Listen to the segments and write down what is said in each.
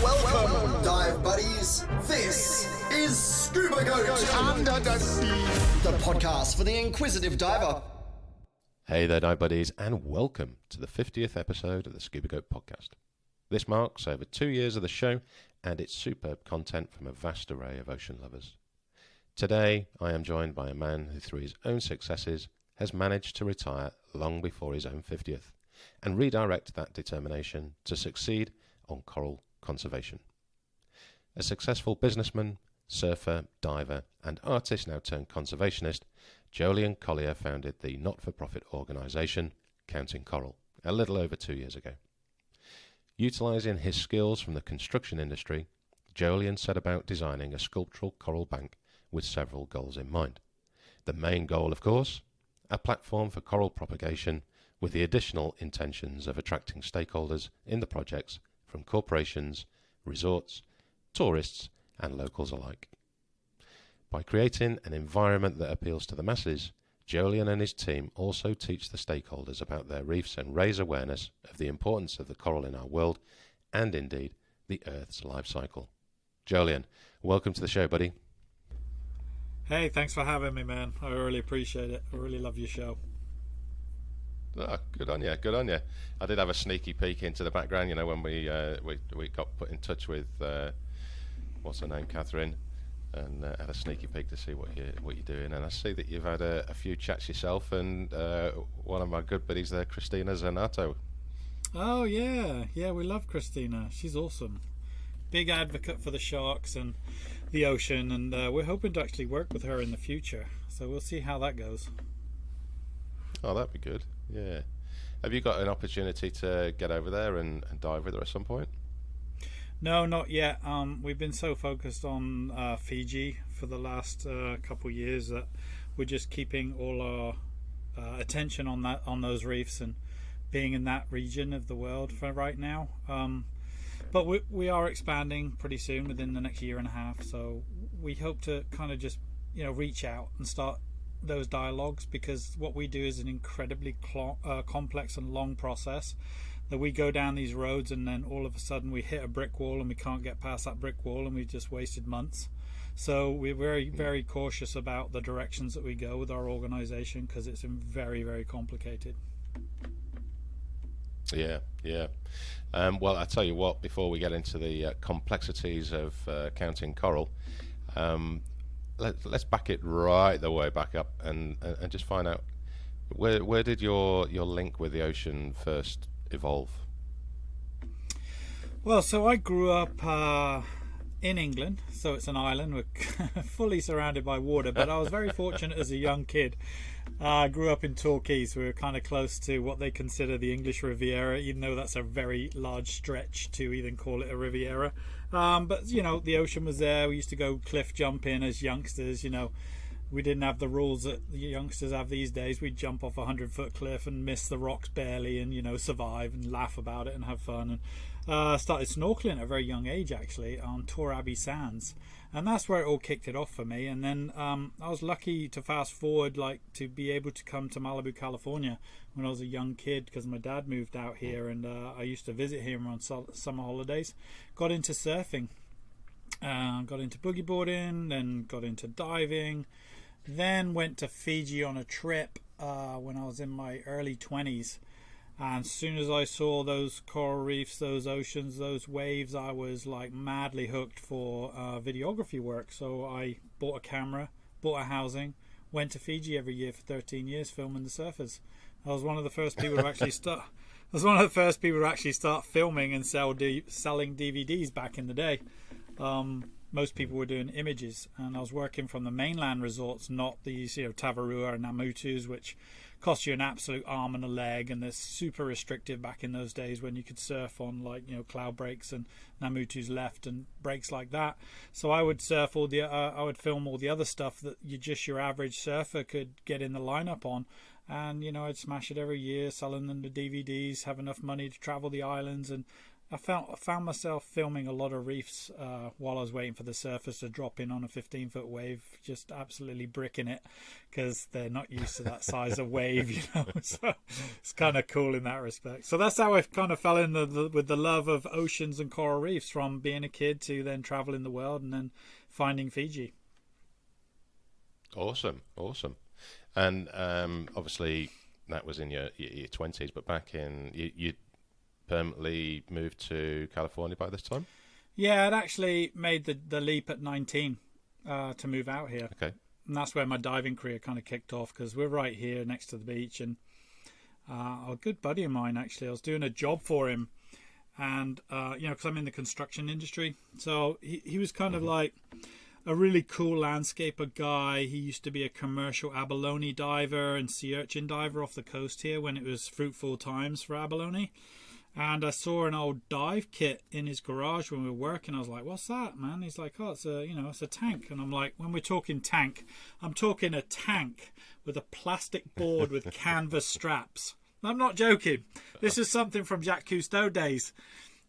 Welcome, dive buddies. This is Scuba Goat Under the Sea, the podcast for the inquisitive diver. Hey there, dive buddies, and welcome to the 50th episode of the Scuba Goat podcast. This marks over 2 years of the show and its superb content from a vast array of ocean lovers. Today, I am joined by a man who, through his own successes, has managed to retire long before his own 50th and redirect that determination to succeed on coral conservation. A successful businessman, surfer, diver, and artist now turned conservationist, Jolyon Collier founded the not-for-profit organisation Counting Coral a little over 2 years ago. Utilising his skills from the construction industry, Jolyon set about designing a sculptural coral bank with several goals in mind. The main goal, of course, a platform for coral propagation with the additional intentions of attracting stakeholders in the projects from corporations, resorts, tourists and locals alike. By creating an environment that appeals to the masses, Jolyon and his team also teach the stakeholders about their reefs and raise awareness of the importance of the coral in our world and indeed the Earth's life cycle. Jolyon, welcome to the show, buddy. Hey, thanks for having me, man. I really appreciate it. I really love your show. Oh, good on you, good on you. I did have a sneaky peek into the background, you know, when we got put in touch with what's her name, Catherine, and had a sneaky peek to see what you're doing. And I see that you've had a few chats yourself, and one of my good buddies there, Christina Zanato. Oh yeah, we love Christina. She's awesome. Big advocate for the sharks and the ocean, and we're hoping to actually work with her in the future. So we'll see how that goes. Oh, that'd be good. Yeah. Have you got an opportunity to get over there and dive with her at some point? No, not yet. We've been so focused on Fiji for the last couple of years that we're just keeping all our attention on those reefs and being in that region of the world for right now. But we are expanding pretty soon, within the next year and a half. So we hope to kind of just reach out and start those dialogues, because what we do is an incredibly complex and long process that we go down these roads and then all of a sudden we hit a brick wall and we can't get past that brick wall and we've just wasted months. So we're very, very cautious about the directions that we go with our organization, because it's very, very complicated. Yeah. Well, I tell you what, before we get into the complexities of counting coral, let's back it right the way back up and just find out where did your link with the ocean first evolve? Well, so I grew up in England, so it's an island. We're fully surrounded by water, but I was very fortunate as a young kid. I grew up in Torquay, so we were kind of close to what they consider the English Riviera, even though that's a very large stretch to even call it a Riviera. But the ocean was there. We used to go cliff jumping as youngsters. We didn't have the rules that the youngsters have these days. We'd jump off a 100-foot cliff and miss the rocks barely, and survive and laugh about it and have fun. And started snorkeling at a very young age, actually, on Tor Abbey Sands, and that's where it all kicked it off for me. And then I was lucky to fast forward, to be able to come to Malibu, California, when I was a young kid, because my dad moved out here, and I used to visit him on summer holidays. Got into surfing, got into boogie boarding, then got into diving. Then went to Fiji on a trip when I was in my early 20s. And as soon as I saw those coral reefs, those oceans, those waves, I was madly hooked for videography work. So I bought a camera, bought a housing, went to Fiji every year for 13 years filming the surfers. I was one of the first people to actually start. I was one of the first people to actually start filming and selling DVDs back in the day. Most people were doing images, and I was working from the mainland resorts, not these Tavarua and Namutus, which cost you an absolute arm and a leg, and they're super restrictive back in those days when you could surf on cloud breaks and Namutus left and breaks like that. So I would surf I would film all the other stuff that your average surfer could get in the lineup on, and I'd smash it every year, selling them the DVDs, have enough money to travel the islands, and found myself filming a lot of reefs while I was waiting for the surfers to drop in on a 15-foot wave, just absolutely bricking it because they're not used to that size of wave, you know. So it's kind of cool in that respect. So that's how I kind of fell in with the love of oceans and coral reefs, from being a kid to then traveling the world and then finding Fiji. Awesome. And obviously that was in your 20s, but back in you permanently moved to California by this time? Yeah, I'd actually made the leap at 19 to move out here. Okay. And that's where my diving career kind of kicked off, because we're right here next to the beach. And a good buddy of mine, actually, I was doing a job for him. And, because I'm in the construction industry. So he was kind of like a really cool landscaper guy. He used to be a commercial abalone diver and sea urchin diver off the coast here when it was fruitful times for abalone. And I saw an old dive kit in his garage when we were working. I was like, "What's that, man?" He's like, "Oh, it's a tank." And I'm like, when we're talking tank, I'm talking a tank with a plastic board with canvas straps. I'm not joking. This is something from Jacques Cousteau days.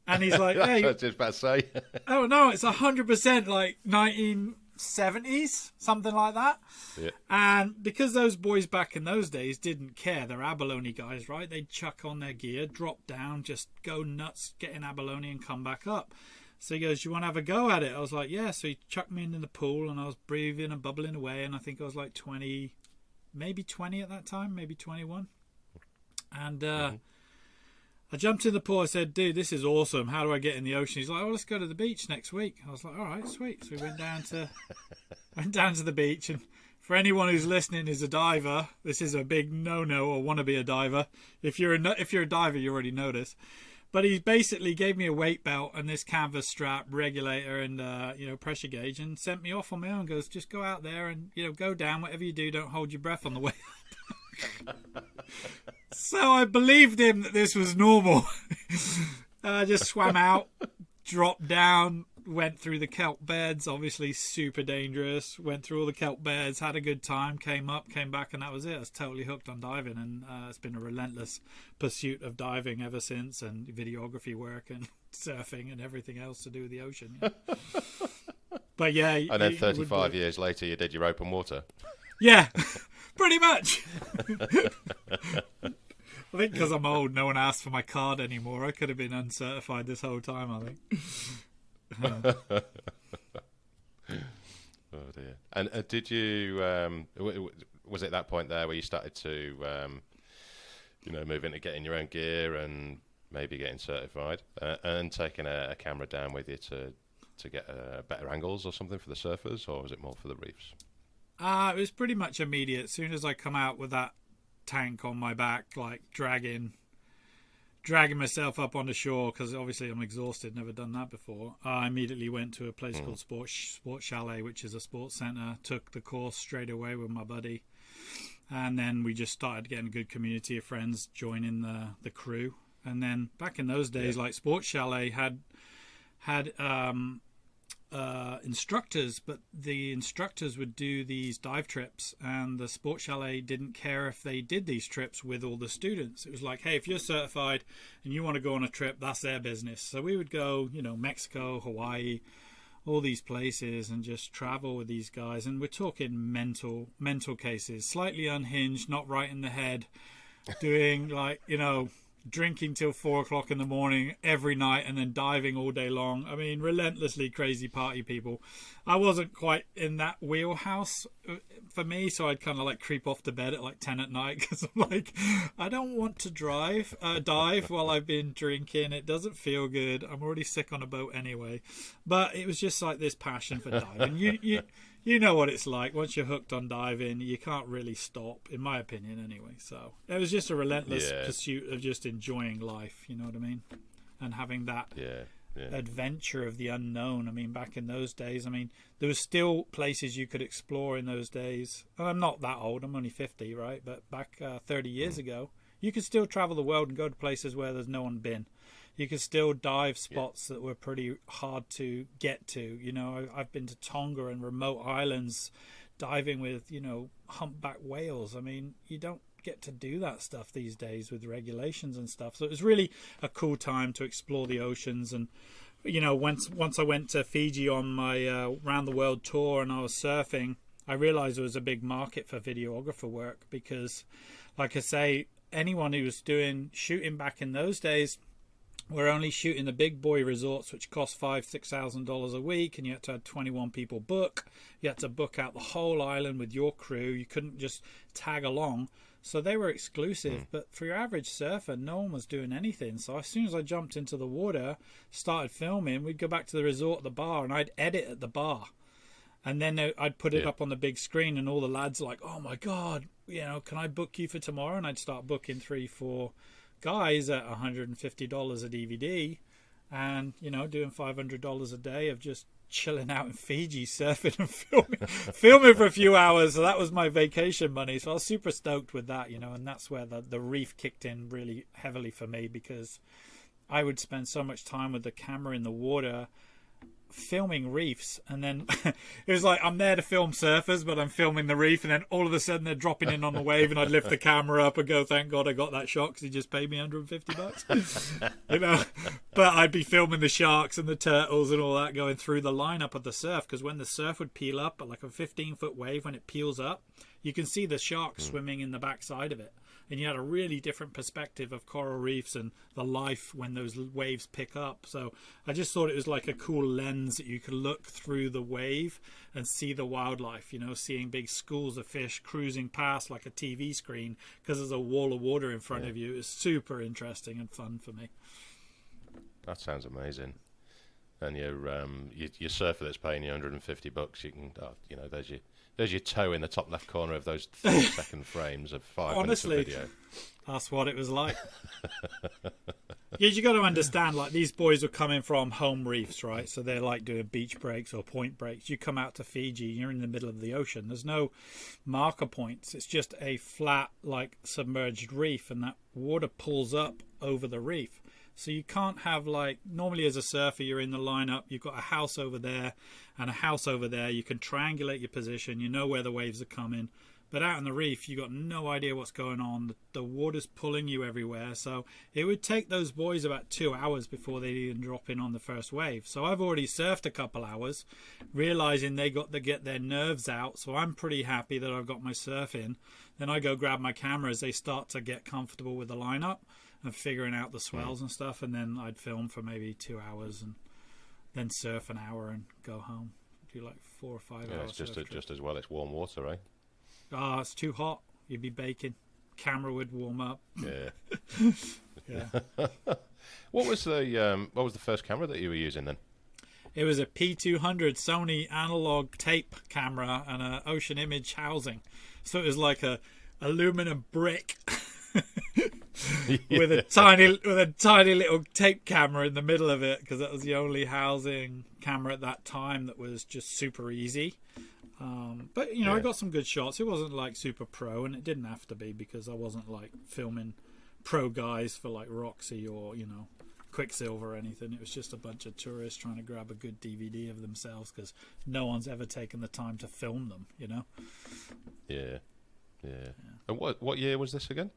And he's like, "Hey," I was just about to say. "Oh no, it's 100% like 1970s, something like that." Yeah. And because those boys back in those days didn't care, they're abalone guys, right? They'd chuck on their gear, drop down, just go nuts, get in abalone and come back up. So he goes, "You want to have a go at it?" I was like, "Yeah." So he chucked me in the pool, and I was breathing and bubbling away, and I think I was like 20, maybe 20 at that time, maybe 21. And I jumped in the pool. I said, "Dude, this is awesome. How do I get in the ocean?" He's like, "Oh, let's go to the beach next week." I was like, "All right, sweet." So we went down to the beach. And for anyone who's listening is a diver, this is a big no-no, or want to be a diver. If you're a diver, you already know this. But he basically gave me a weight belt and this canvas strap, regulator, and pressure gauge, and sent me off on my own. Goes, "Just go out there and go down. Whatever you do, don't hold your breath on the way up." So I believed him that this was normal. I just swam out, dropped down, went through the kelp beds, obviously super dangerous, went through all the kelp beds, had a good time, came up, came back, and that was it. I was totally hooked on diving, and it's been a relentless pursuit of diving ever since, and videography work and surfing and everything else to do with the ocean. Yeah. But yeah. And then 35 years later, you did your open water. Yeah, pretty much. I think because I'm old, no one asked for my card anymore. I could have been uncertified this whole time, I think. Oh dear. And did you? Was it that point there where you started to, move into getting your own gear and maybe getting certified, and taking a camera down with you to get better angles or something for the surfers, or was it more for the reefs? It was pretty much immediate. As soon as I come out with that tank on my back, like dragging myself up on the shore, because obviously I'm exhausted, never done that before. I immediately went to a place called Sports Chalet, which is a sports centre. Took the course straight away with my buddy, and then we just started getting a good community of friends joining the crew. And then back in those days, like Sports Chalet had instructors, but the instructors would do these dive trips, and the Sports Chalet didn't care if they did these trips with all the students. It was like, hey, if you're certified and you want to go on a trip, that's their business. So we would go, Mexico, Hawaii, all these places, and just travel with these guys. And we're talking mental cases, slightly unhinged, not right in the head, doing drinking till 4 o'clock in the morning every night, and then diving all day long. I mean, relentlessly crazy party people. I wasn't quite in that wheelhouse for me, so I'd kind of creep off to bed at 10 at night, because I'm like, I don't want to dive while I've been drinking. It doesn't feel good. I'm already sick on a boat anyway. But it was just this passion for diving. You know what it's like. Once you're hooked on diving, you can't really stop, in my opinion, anyway. So it was just a relentless pursuit of just enjoying life, you know what I mean? And having that adventure of the unknown. I mean, back in those days, there was still places you could explore in those days. And I'm not that old. I'm only 50, right? But back 30 years ago, you could still travel the world and go to places where there's no one been. You could still dive spots that were pretty hard to get to. I've been to Tonga and remote islands diving with, humpback whales. I mean, you don't get to do that stuff these days with regulations and stuff. So it was really a cool time to explore the oceans. And once I went to Fiji on my round the world tour and I was surfing, I realized there was a big market for videographer work because, like I say, anyone who was doing shooting back in those days were only shooting the big boy resorts, which cost $5,000-$6,000 a week, and you had to have 21 people book. You had to book out the whole island with your crew. You couldn't just tag along. So they were exclusive. But for your average surfer, no one was doing anything. So as soon as I jumped into the water, started filming, we'd go back to the resort at the bar, and I'd edit at the bar. And then I'd put it up on the big screen, and all the lads are like, oh, my God, can I book you for tomorrow? And I'd start booking 3-4 guys at $150 a DVD and, doing $500 a day of just chilling out in Fiji, surfing and filming for a few hours. So that was my vacation money. So I was super stoked with that, and that's where the reef kicked in really heavily for me, because I would spend so much time with the camera in the water filming reefs, and then it was like I'm there to film surfers, but I'm filming the reef, and then all of a sudden they're dropping in on the wave, and I'd lift the camera up and go, thank God I got that shot because he just paid me $150. But I'd be filming the sharks and the turtles and all that going through the lineup of the surf, because when the surf would peel up at like a 15-foot wave, when it peels up, you can see the sharks swimming in the backside of it. And you had a really different perspective of coral reefs and the life when those waves pick up. So I just thought it was like a cool lens that you could look through the wave and see the wildlife, seeing big schools of fish cruising past like a TV screen because there's a wall of water in front of you. It was super interesting and fun for me. That sounds amazing. And your surfer that's paying you $150, you can, there's your toe in the top left corner of those 30-second frames of 5 minutes of video. That's what it was like. You got to understand, like, these boys are coming from home reefs, right? So they're like doing beach breaks or point breaks. You come out to Fiji, you're in the middle of the ocean. There's no marker points. It's just a flat, like, submerged reef, and that water pulls up over the reef. So you can't have, like, normally as a surfer, you're in the lineup, you've got a house over there and a house over there. You can triangulate your position. You know where the waves are coming. But out on the reef, you got no idea what's going on. The water's pulling you everywhere. So it would take those boys about 2 hours before they'd even drop in on the first wave. So I've already surfed a couple hours, realizing they got to get their nerves out. So I'm pretty happy that I've got my surf in. Then I go grab my camera as they start to get comfortable with the lineup and figuring out the swells and stuff. And then I'd film for maybe 2 hours and then surf an hour and go home. Do like 4 or 5 hours. It's just as well it's warm water, right? It's too hot. You'd be baking. Camera would warm up. Yeah. Yeah. What was the first camera that you were using then? It was a P200 Sony analog tape camera and an Ocean Image housing. So it was like a aluminum brick with a tiny little tape camera in the middle of it, because that was the only housing camera at that time that was just super easy. But I got some good shots. It wasn't like super pro, and it didn't have to be, because I wasn't like filming pro guys for like Roxy or Quicksilver or anything. It was just a bunch of tourists trying to grab a good DVD of themselves, because no one's ever taken the time to film them. Yeah. And what year was this again,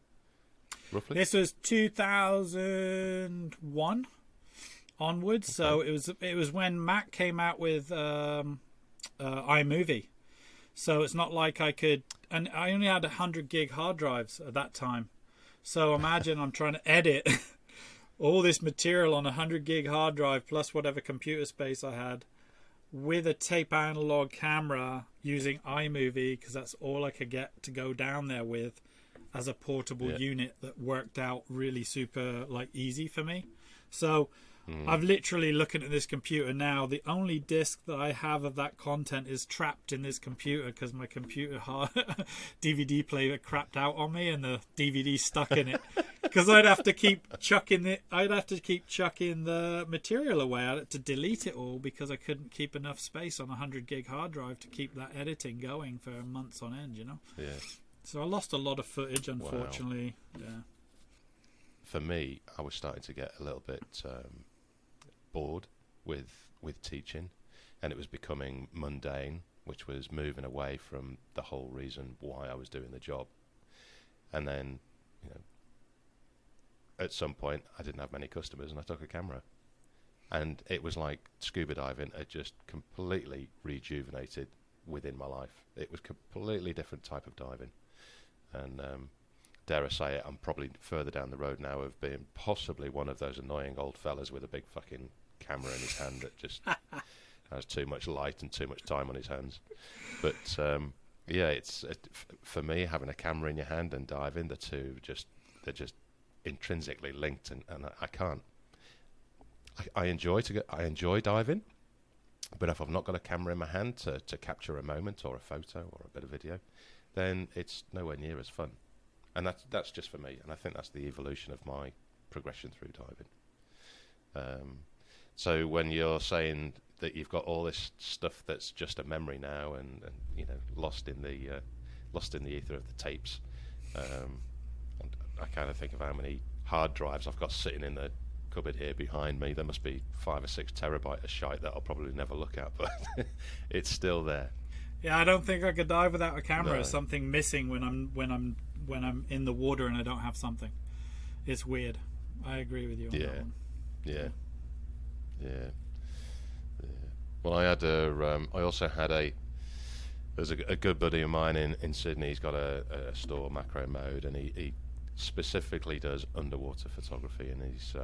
roughly? This was 2001 onwards. Okay. So it was when Mac came out with iMovie. So it's not like I could, and I only had 100 gig hard drives at that time. So imagine I'm trying to edit all this material on a 100 gig hard drive plus whatever computer space I had with a tape analog camera using iMovie, because that's all I could get to go down there with as a portable unit that worked out really super easy for me. So I've literally looking at this computer now. The only disc that I have of that content is trapped in this computer, because my computer DVD player crapped out on me and the DVD stuck in it. Because I'd have to keep chucking the material away. I had to delete it all because I couldn't keep enough space on a 100 gig hard drive to keep that editing going for months on end. Yeah. So I lost a lot of footage, unfortunately. Wow. Yeah. For me, I was starting to get a little bit bored with teaching, and it was becoming mundane, which was moving away from the whole reason why I was doing the job. And then, you know, at some point, I didn't have many customers, and I took a camera. And it was like scuba diving had just completely rejuvenated within my life. It was completely different type of diving. And dare I say it, I'm probably further down the road now of being possibly one of those annoying old fellas with a big fucking camera in his hand that just has too much light and too much time on his hands. But yeah, for me, having a camera in your hand and diving, they're just intrinsically linked, and I can't. I enjoy diving, but if I've not got a camera in my hand to capture a moment or a photo or a bit of video, then it's nowhere near as fun. And that's just for me, and I think that's the evolution of my progression through diving. So when you're saying that you've got all this stuff that's just a memory now, and you know, lost in the ether of the tapes, and I kind of think of how many hard drives I've got sitting in the cupboard here behind me. There must be 5 or 6 terabyte of shite that I'll probably never look at, but it's still there. Yeah, I don't think I could dive without a camera. No. Something missing when I'm in the water and I don't have something. It's weird. I agree with you on that one. Yeah. Well, I also had there's a good buddy of mine in Sydney. He's got a store, Macro Mode, and he specifically does underwater photography, and he's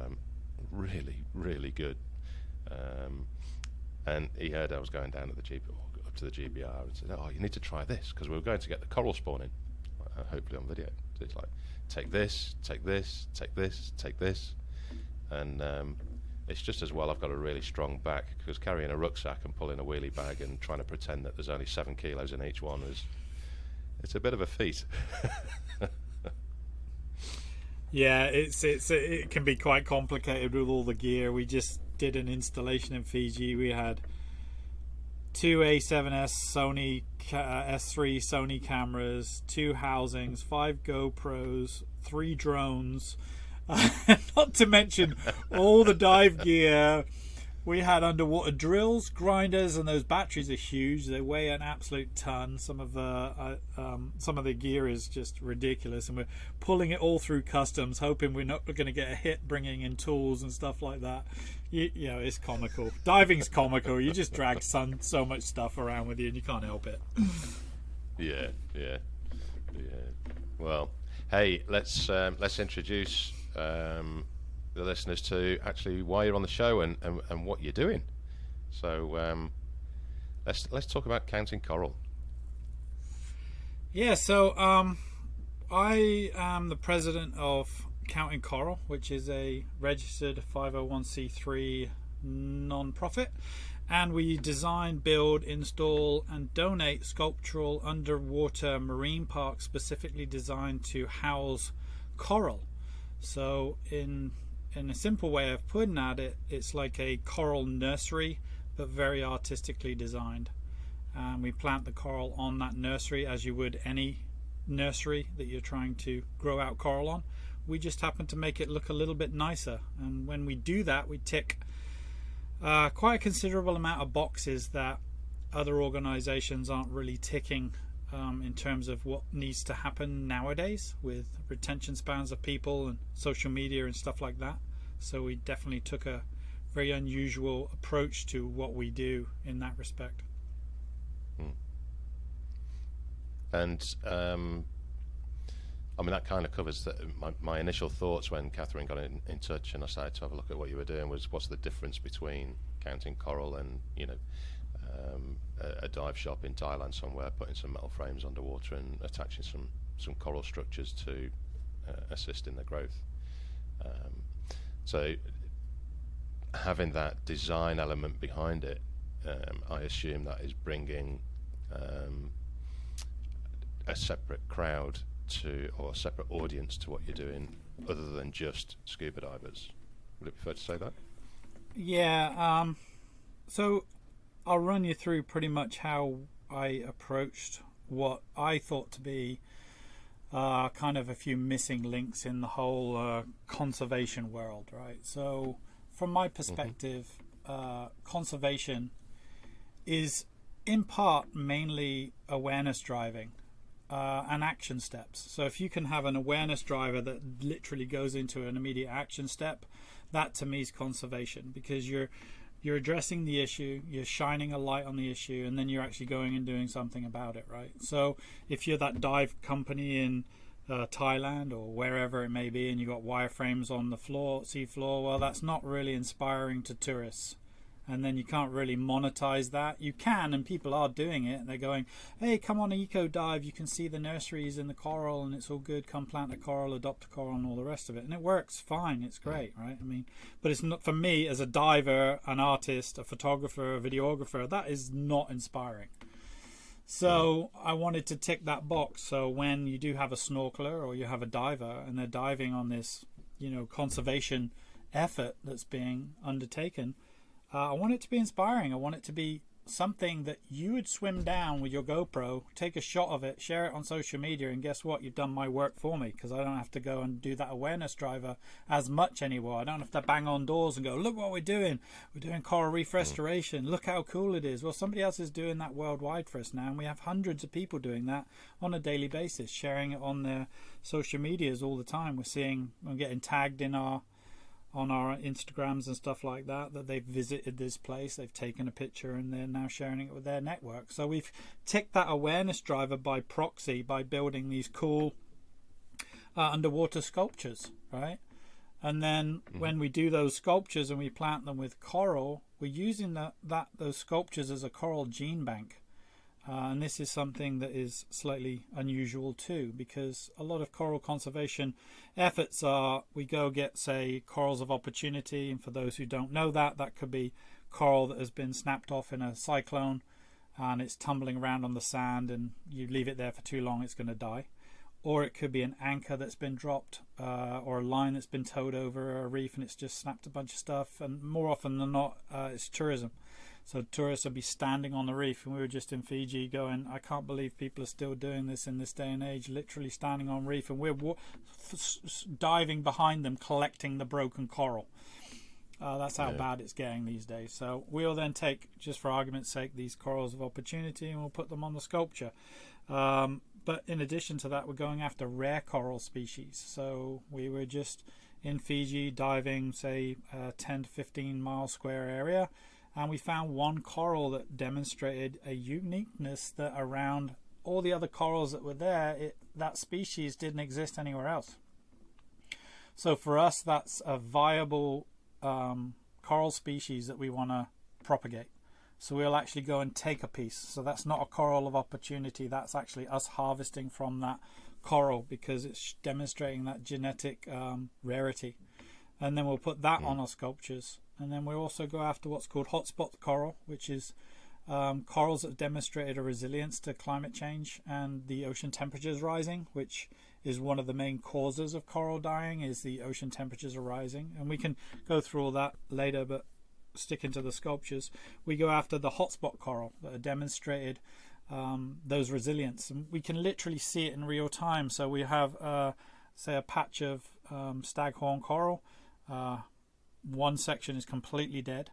really, really good. And he heard I was going down to the up to the GBR and said, "Oh, you need to try this," because we were going to get the coral spawning, hopefully on video. So it's like, take this, take this, take this, take this, and it's just as well I've got a really strong back, because carrying a rucksack and pulling a wheelie bag and trying to pretend that there's only 7 kilos in each one it's a bit of a feat. Yeah, it can be quite complicated with all the gear. We just did an installation in Fiji. We had 2 A7S Sony S3 Sony cameras, 2 housings, 5 GoPros, 3 drones, not to mention all the dive gear. We had underwater drills, grinders, and those batteries are huge. They weigh an absolute ton. Some of the gear is just ridiculous, and we're pulling it all through customs, hoping we're not going to get a hit bringing in tools and stuff like that. You know, it's comical. Diving's comical. You just drag so much stuff around with you, and you can't help it. Yeah. Well, hey, let's introduce the listeners to actually why you're on the show and what you're doing. So let's talk about counting coral. Yeah, so I am the president of Counting Coral, which is a registered 501c3 non-profit, and we design, build, install and donate sculptural underwater marine parks specifically designed to house coral. So in a simple way of putting that, it's like a coral nursery, but very artistically designed. We plant the coral on that nursery as you would any nursery that you're trying to grow out coral on. We just happen to make it look a little bit nicer, and when we do that, we tick quite a considerable amount of boxes that other organizations aren't really ticking in terms of what needs to happen nowadays with retention spans of people and social media and stuff like that. So we definitely took a very unusual approach to what we do in that respect. And I mean, that kind of covers my initial thoughts when Catherine got in touch and I started to have a look at what you were doing. Was what's the difference between counting coral and, you know, a dive shop in Thailand somewhere putting some metal frames underwater and attaching some coral structures to assist in the growth. So having that design element behind it, I assume that is bringing a separate crowd or a separate audience to what you're doing, other than just scuba divers. Would it be fair to say that? Yeah. So I'll run you through pretty much how I approached what I thought to be kind of a few missing links in the whole conservation world, right? So from my perspective, conservation is in part mainly awareness driving. and action steps. So if you can have an awareness driver that literally goes into an immediate action step, that to me is conservation, because you're addressing the issue, you're shining a light on the issue, and then you're actually going and doing something about it, right? So if you're that dive company in Thailand or wherever it may be, and you've got wireframes on the floor, sea floor, well, that's not really inspiring to tourists. And then you can't really monetize that. You can, and people are doing it. They're going, hey, come on, eco dive. You can see the nurseries and the coral, and it's all good. Come plant a coral, adopt a coral, and all the rest of it. And it works fine. It's great, right? I mean, but it's not, for me as a diver, an artist, a photographer, a videographer, that is not inspiring. So I wanted to tick that box. So when you do have a snorkeler or you have a diver and they're diving on this, conservation effort that's being undertaken, I want it to be inspiring. I want it to be something that you would swim down with your GoPro, take a shot of it, share it on social media, and guess what? You've done my work for me, because I don't have to go and do that awareness driver as much anymore. I don't have to bang on doors and go, look what we're doing. We're doing coral reef restoration. Look how cool it is. Well, somebody else is doing that worldwide for us now, and we have hundreds of people doing that on a daily basis, sharing it on their social medias all the time. We're getting tagged on our Instagrams and stuff like that they've visited this place, they've taken a picture, and they're now sharing it with their network. So we've ticked that awareness driver by proxy by building these cool underwater sculptures, right? And then when we do those sculptures and we plant them with coral, we're using those sculptures as a coral gene bank. And this is something that is slightly unusual too, because a lot of coral conservation efforts are, we go get, say, corals of opportunity, and for those who don't know that could be coral that has been snapped off in a cyclone and it's tumbling around on the sand, and you leave it there for too long, it's going to die. Or it could be an anchor that's been dropped, or a line that's been towed over a reef and it's just snapped a bunch of stuff. And more often than not, it's tourism. So tourists will be standing on the reef, and we were just in Fiji going, I can't believe people are still doing this in this day and age, literally standing on reef, and we're diving behind them, collecting the broken coral. That's how bad it's getting these days. So we'll then take, just for argument's sake, these corals of opportunity, and we'll put them on the sculpture. But in addition to that, we're going after rare coral species. So we were just in Fiji diving, say, a 10 to 15 mile square area, and we found one coral that demonstrated a uniqueness that around all the other corals that were there, that species didn't exist anywhere else. So for us, that's a viable coral species that we want to propagate. So we'll actually go and take a piece. So that's not a coral of opportunity. That's actually us harvesting from that coral, because it's demonstrating that genetic rarity. And then we'll put that on our sculptures. And then we'll also go after what's called hotspot coral, which is corals that have demonstrated a resilience to climate change and the ocean temperatures rising, which is one of the main causes of coral dying, is the ocean temperatures are rising. And we can go through all that later, but sticking to the sculptures, we go after the hotspot coral that have demonstrated those resilience, and we can literally see it in real time. So we have say a patch of staghorn coral. One section is completely dead,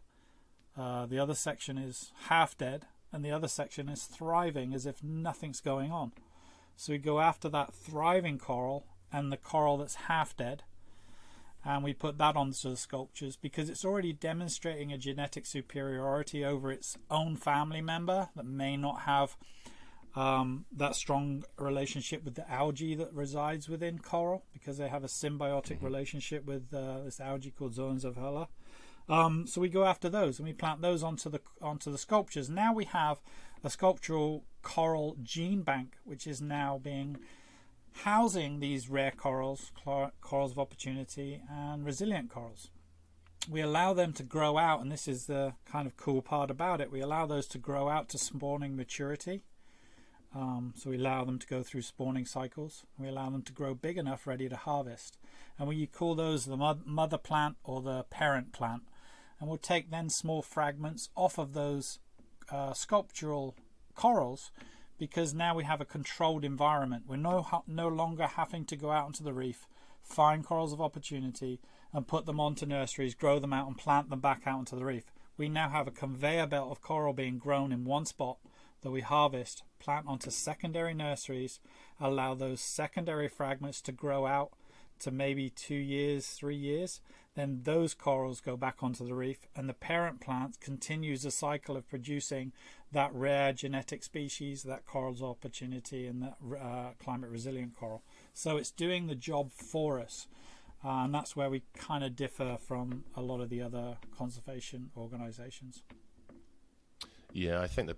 the other section is half dead, and the other section is thriving as if nothing's going on. So we go after that thriving coral and the coral that's half dead, and we put that onto the sculptures because it's already demonstrating a genetic superiority over its own family member that may not have that strong relationship with the algae that resides within coral, because they have a symbiotic relationship with this algae called zoans of Hela. So we go after those and we plant those onto the sculptures. Now we have a sculptural coral gene bank, which is now housing these rare corals, corals of opportunity, and resilient corals. We allow them to grow out, and this is the kind of cool part about it. We allow those to grow out to spawning maturity. So we allow them to go through spawning cycles. We allow them to grow big enough, ready to harvest. And we call those the mother plant or the parent plant. And we'll take then small fragments off of those sculptural corals, because now we have a controlled environment. We're no longer having to go out onto the reef, find corals of opportunity, and put them onto nurseries, grow them out, and plant them back out onto the reef. We now have a conveyor belt of coral being grown in one spot that we harvest, plant onto secondary nurseries, allow those secondary fragments to grow out to maybe 2 years, 3 years, then those corals go back onto the reef, and the parent plant continues the cycle of producing that rare genetic species, that coral's opportunity, and that climate resilient coral. So it's doing the job for us, and that's where we kind of differ from a lot of the other conservation organizations. Yeah, I think the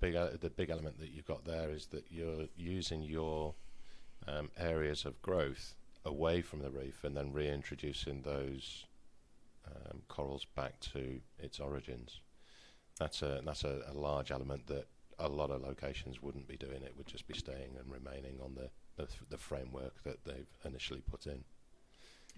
big element that you've got there is that you're using your areas of growth away from the reef and then reintroducing those corals back to its origins. That's a large element that a lot of locations wouldn't be doing. It would just be staying and remaining on the framework that they've initially put in.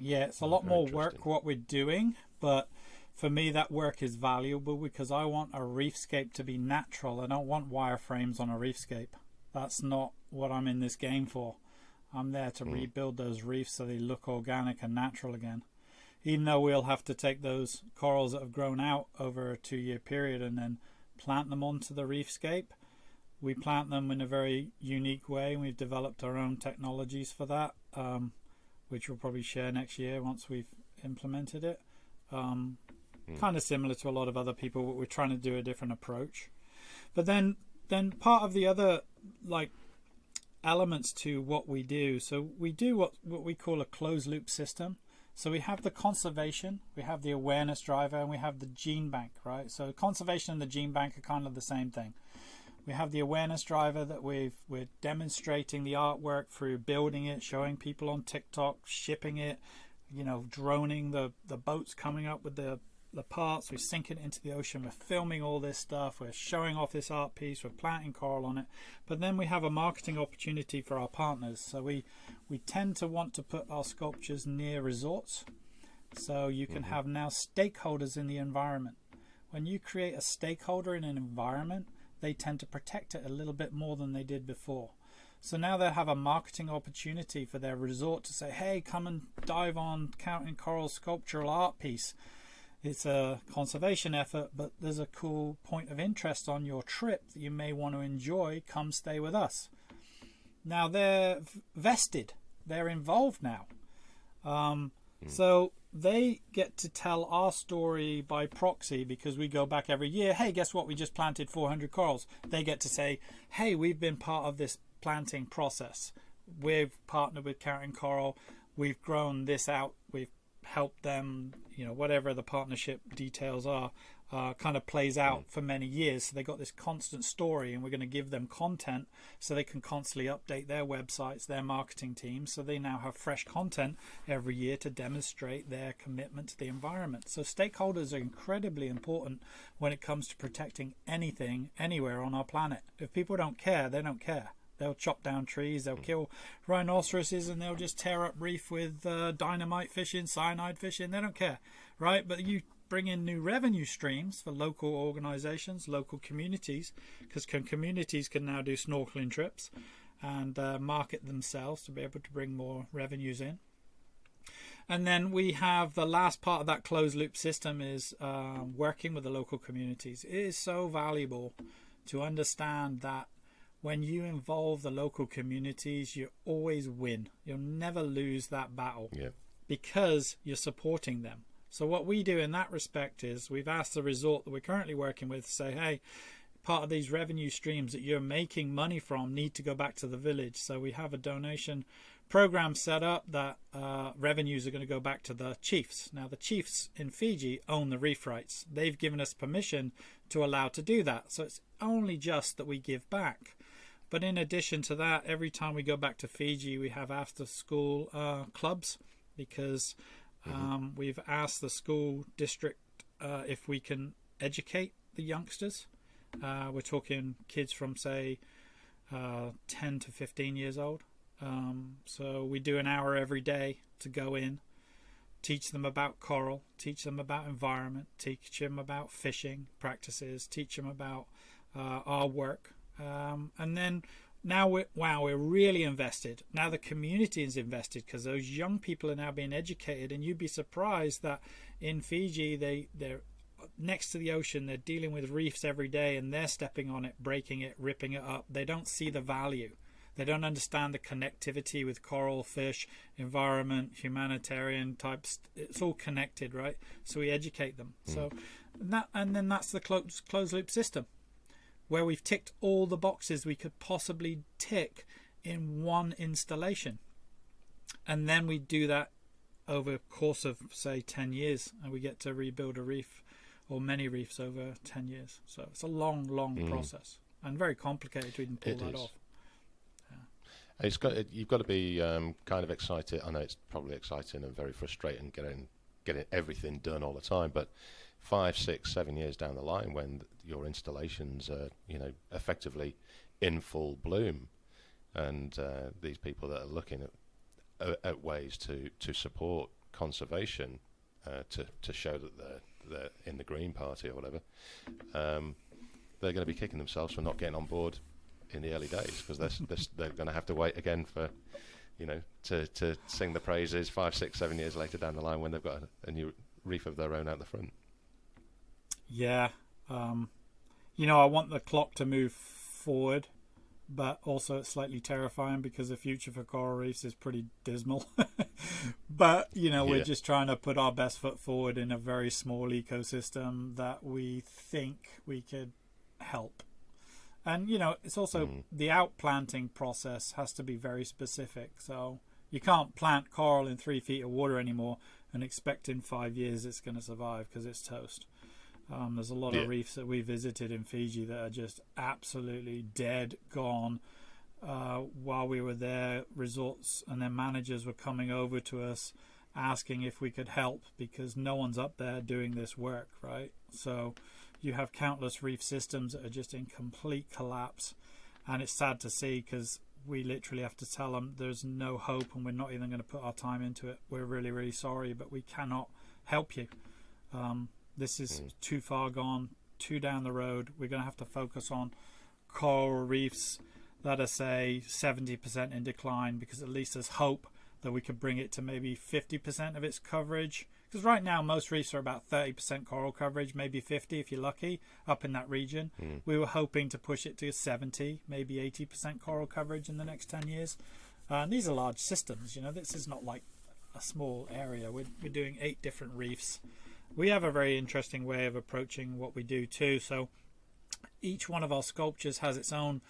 Yeah, it's a lot more work what we're doing, but for me that work is valuable because I want a reefscape to be natural. I don't want wireframes on a reefscape. That's not what I'm in this game for. I'm there to rebuild those reefs so they look organic and natural again. Even though we'll have to take those corals that have grown out over a 2-year period and then plant them onto the reefscape. We plant them in a very unique way, and we've developed our own technologies for that, which we'll probably share next year once we've implemented it. Kind of similar to a lot of other people, but we're trying to do a different approach. But then part of the other elements to what we do, so we do what we call a closed loop system. So we have the conservation, we have the awareness driver, and we have the gene bank, right? So conservation and the gene bank are kind of the same thing. We have the awareness driver that we're demonstrating the artwork through building it, showing people on TikTok, shipping it, droning the boats coming up with the parts. We sink it into the ocean. We're filming all this stuff. We're showing off this art piece. We're planting coral on it. But then we have a marketing opportunity for our partners. So we tend to want to put our sculptures near resorts. So you can have now stakeholders in the environment. When you create a stakeholder in an environment, they tend to protect it a little bit more than they did before. So now they have a marketing opportunity for their resort to say, hey, come and dive on Counting Coral sculptural art piece. It's a conservation effort, but there's a cool point of interest on your trip that you may want to enjoy. Come stay with us. Now they're vested. They're involved now. So they get to tell our story by proxy because we go back every year. Hey, guess what? We just planted 400 corals. They get to say, hey, we've been part of this planting process. We've partnered with Counting Coral. We've grown this out. We've helped them, whatever the partnership details are, kind of plays out for many years. So they got this constant story, and we're going to give them content so they can constantly update their websites, their marketing teams, so they now have fresh content every year to demonstrate their commitment to the environment. So stakeholders are incredibly important when it comes to protecting anything anywhere on our planet. If people don't care, they don't care. They'll chop down trees, they'll kill rhinoceroses, and they'll just tear up reef with dynamite fishing, cyanide fishing. They don't care, right? But you bring in new revenue streams for local organizations, local communities, because communities can now do snorkeling trips and market themselves to be able to bring more revenues in. And then we have the last part of that closed loop system is working with the local communities. It is so valuable to understand that when you involve the local communities, you always win. You'll never lose that battle because you're supporting them. So what we do in that respect is we've asked the resort that we're currently working with to say, hey, part of these revenue streams that you're making money from need to go back to the village. So we have a donation program set up that revenues are going to go back to the chiefs. Now the chiefs in Fiji own the reef rights. They've given us permission to allow to do that. So it's only just that we give back. But in addition to that, every time we go back to Fiji, we have after school clubs because we've asked the school district if we can educate the youngsters. We're talking kids from, say, 10 to 15 years old. So we do an hour every day to go in, teach them about coral, teach them about environment, teach them about fishing practices, teach them about our work. And then now we're really invested. Now the community is invested because those young people are now being educated, and you'd be surprised that in Fiji they're next to the ocean. They're dealing with reefs every day, and they're stepping on it, breaking it, ripping it up. They don't see the value. They don't understand the connectivity with coral, fish, environment, humanitarian types. It's all connected, right? So we educate them. So and then that's the closed loop system, where we've ticked all the boxes we could possibly tick in one installation. And then we do that over a course of, say, 10 years, and we get to rebuild a reef or many reefs over 10 years. So it's a long process, and very complicated to even pull that off. You've got to be kind of excited. I know it's probably exciting and very frustrating getting everything done all the time, but 5, 6, 7 years down the line, when your installations are, effectively in full bloom, and these people that are looking at ways to support conservation, to show that they're in the Green Party or whatever, they're going to be kicking themselves for not getting on board in the early days, because they're going to have to wait again for, to sing the praises 5, 6, 7 years later down the line, when they've got a new reef of their own out the front. Yeah. I want the clock to move forward, but also it's slightly terrifying because the future for coral reefs is pretty dismal. But, we're just trying to put our best foot forward in a very small ecosystem that we think we could help. And, it's also the outplanting process has to be very specific. So you can't plant coral in 3 feet of water anymore and expect in 5 years it's going to survive, because it's toast. There's a lot of reefs that we visited in Fiji that are just absolutely dead, gone. While we were there, resorts and their managers were coming over to us asking if we could help, because no one's up there doing this work, right? So you have countless reef systems that are just in complete collapse, and it's sad to see, because we literally have to tell them there's no hope and we're not even going to put our time into it. We're really, really sorry, but we cannot help you. This is too far gone, too down the road. We're going to have to focus on coral reefs that are, say, 70% in decline, because at least there's hope that we could bring it to maybe 50% of its coverage. Because right now most reefs are about 30% coral coverage, maybe 50 if you're lucky, up in that region. We were hoping to push it to 70, maybe 80% coral coverage in the next 10 years. And these are large systems, this is not like a small area. We're doing 8 different reefs. We have a very interesting way of approaching what we do too. So each one of our sculptures has its own.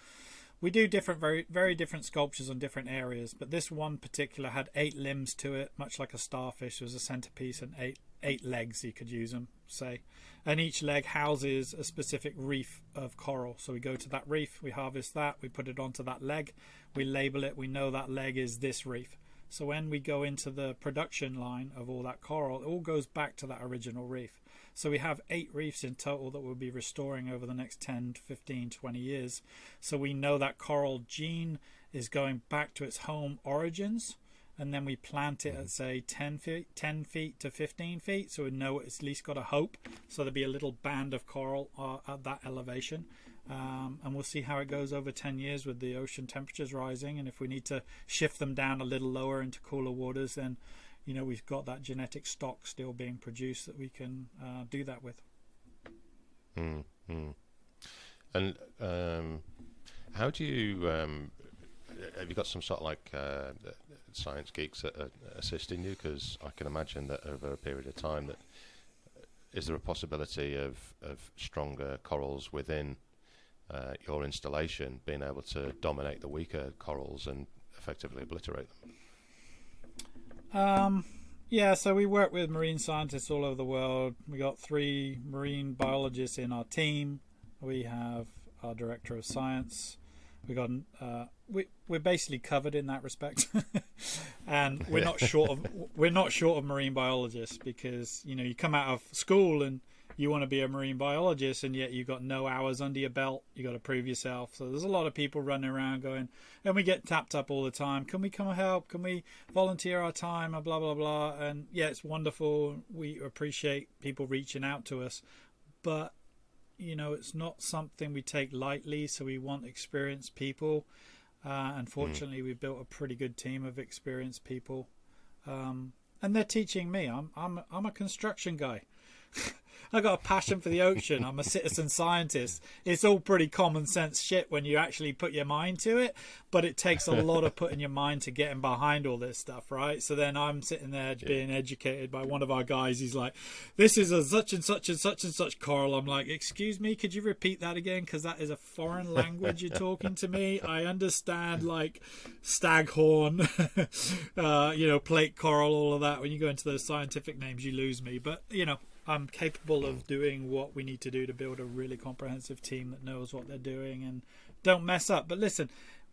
We do different, very, very different sculptures on different areas, but this one particular had 8 limbs to it, much like a starfish. It was a centerpiece, and eight legs, you could use them, say. And each leg houses a specific reef of coral. So we go to that reef, we harvest that, we put it onto that leg, we label it, we know that leg is this reef. So when we go into the production line of all that coral, it all goes back to that original reef. So we have 8 reefs in total that we'll be restoring over the next 10, 15, 20 years. So we know that coral gene is going back to its home origins, and then we plant it at, say, 10 feet to 15 feet, so we know it's at least got a hope. So there'll be a little band of coral at that elevation. And we'll see how it goes over 10 years with the ocean temperatures rising, and if we need to shift them down a little lower into cooler waters, then we've got that genetic stock still being produced that we can do that with. And how do you have you got some sort of like science geeks that are assisting you? Because I can imagine that over a period of time, that is there a possibility of stronger corals within your installation being able to dominate the weaker corals and effectively obliterate them? Yeah, so we work with marine scientists all over the world. We got 3 marine biologists in our team. We have our director of science. We got we're basically covered in that respect, and we're not short of marine biologists, because you come out of school and you want to be a marine biologist, and yet you've got no hours under your belt. You got to prove yourself. So there's a lot of people running around going, and we get tapped up all the time. Can we come help? Can we volunteer our time? And blah, blah, blah. And yeah, it's wonderful. We appreciate people reaching out to us, but it's not something we take lightly. So we want experienced people. Unfortunately, we built a pretty good team of experienced people. And they're teaching me. I'm a construction guy. I got a passion for the ocean. I'm a citizen scientist. It's all pretty common sense shit when you actually put your mind to it, but it takes a lot of putting your mind to getting behind all this stuff, right? So then I'm sitting there being educated by one of our guys. He's like, this is a such and such and such and such coral. I'm like, excuse me, could you repeat that again? Because that is a foreign language you're talking to me. I understand like staghorn, plate coral, all of that. When you go into those scientific names, you lose me. But, I'm capable of doing what we need to do to build a really comprehensive team that knows what they're doing and don't mess up. But listen,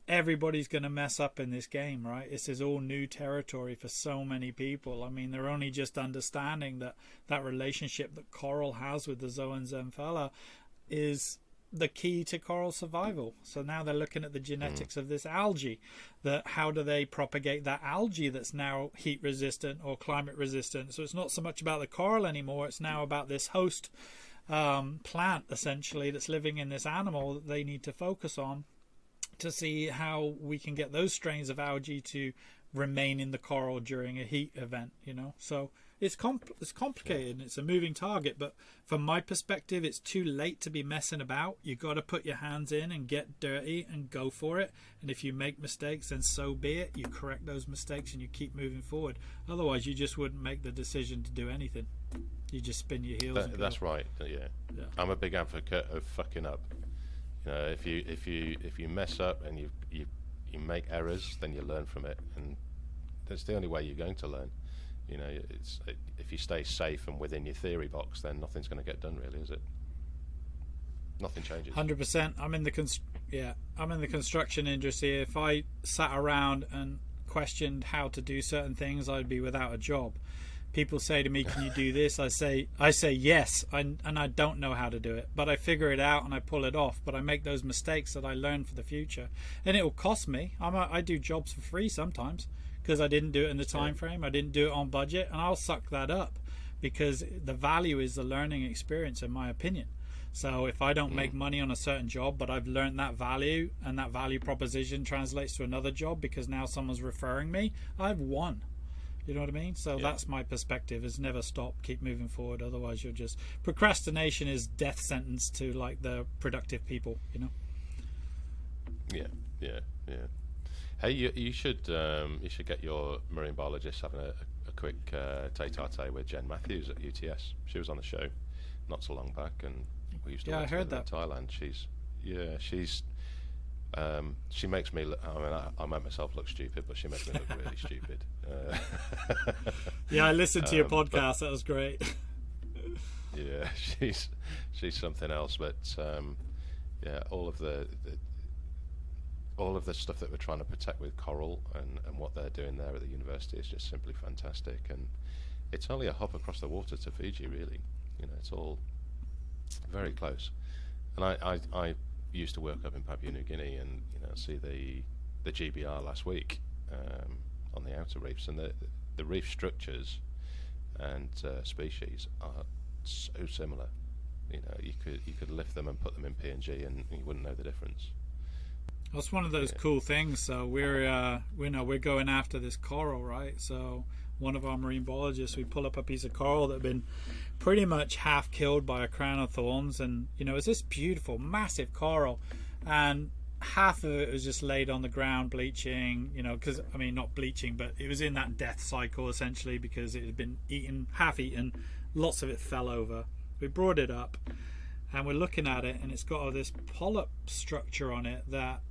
everybody's going to mess up in this game, right? This is all new territory for so many people. I mean, they're only just understanding that relationship that coral has with the zooxanthellae is the key to coral survival. So now they're looking at the genetics of this algae, that how do they propagate that algae that's now heat resistant or climate resistant. So it's not so much about the coral anymore, it's now about this host plant essentially that's living in this animal that they need to focus on to see how we can get those strains of algae to remain in the coral during a heat event, so it's complicated and it's a moving target. But from my perspective, it's too late to be messing about. You got to put your hands in and get dirty and go for it. And if you make mistakes, then so be it. You correct those mistakes and you keep moving forward. Otherwise, you just wouldn't make the decision to do anything. You just spin your heels. That's right. Yeah. I'm a big advocate of fucking up. If you mess up and you make errors, then you learn from it, and that's the only way you're going to learn. If you stay safe and within your theory box, then nothing's going to get done, really, is it? Nothing changes. 100%. I'm in the construction industry. If I sat around and questioned how to do certain things, I'd be without a job. People say to me, "Can you do this?" I say yes, and I don't know how to do it, but I figure it out and I pull it off. But I make those mistakes that I learn for the future, and it will cost me. I do jobs for free sometimes, because I didn't do it in the time frame, I didn't do it on budget, and I'll suck that up because the value is the learning experience, in my opinion. So if I don't make money on a certain job, but I've learned that value and that value proposition translates to another job because now someone's referring me, I've won. You know what I mean? So that's my perspective, is never stop, keep moving forward. Otherwise you're just, procrastination is death sentence to like the productive people, Yeah. Hey, you should get your marine biologist having a quick tete-a-tete with Jen Matthews at UTS. She was on the show not so long back, and we used to work together in Thailand. She makes me look, I make myself look stupid, but she makes me look really stupid. I listened to your podcast. That was great. Yeah, she's something else. But all of the stuff that we're trying to protect with coral and what they're doing there at the university is just simply fantastic. And it's only a hop across the water to Fiji, really. It's all very close. And I used to work up in Papua New Guinea and see the GBR last week on the outer reefs, and the reef structures and species are so similar. You could lift them and put them in PNG and you wouldn't know the difference. That's one of those cool things. So we're going after this coral, right? So one of our marine biologists, we pull up a piece of coral that had been pretty much half killed by a crown of thorns, and it's this beautiful massive coral, and half of it was just laid on the ground bleaching, because not bleaching, but it was in that death cycle essentially, because it had been half eaten, lots of it fell over. We brought it up and we're looking at it, and it's got this polyp structure on it that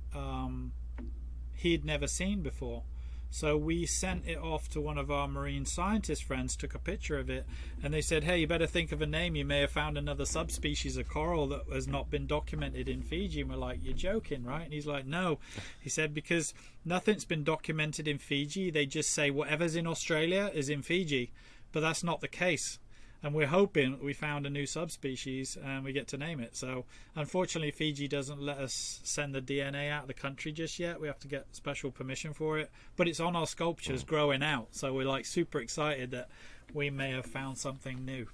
he'd never seen before. So we sent it off to one of our marine scientist friends, took a picture of it, and they said, hey, you better think of a name. You may have found another subspecies of coral that has not been documented in Fiji. And we're like, you're joking, right? And he's like, no. He said, because nothing's been documented in Fiji. They just say whatever's in Australia is in Fiji. But that's not the case. And we're hoping we found a new subspecies and we get to name it. So unfortunately, Fiji doesn't let us send the DNA out of the country just yet. We have to get special permission for it. But it's on our sculptures growing out. So we're like super excited that we may have found something new.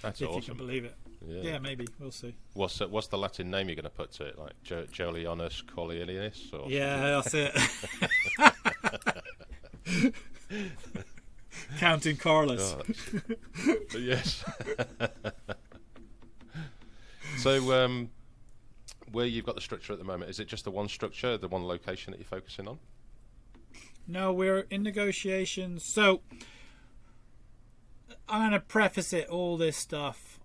That's if awesome. You can believe it. Yeah, maybe. We'll see. What's the Latin name you're going to put to it? Like Jolyon Collier? Yeah, that's it. Counting corals. Yes. So, where you've got the structure at the moment, is it just the one structure, the one location that you're focusing on? No, we're in negotiations. So I'm going to preface all this stuff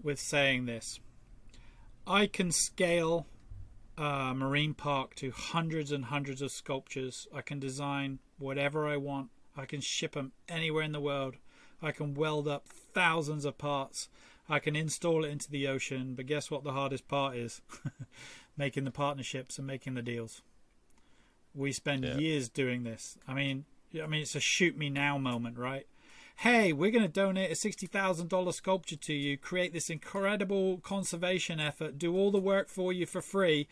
with saying this. I can scale a marine park to hundreds and hundreds of sculptures. I can design whatever I want. I can ship them anywhere in the world. I can weld up thousands of parts. I can install it into the ocean. But guess what the hardest part is? Making the partnerships and making the deals. We spend years doing this. I mean, it's a shoot me now moment, right? Hey, we're going to donate a $60,000 sculpture to you, create this incredible conservation effort, do all the work for you for free,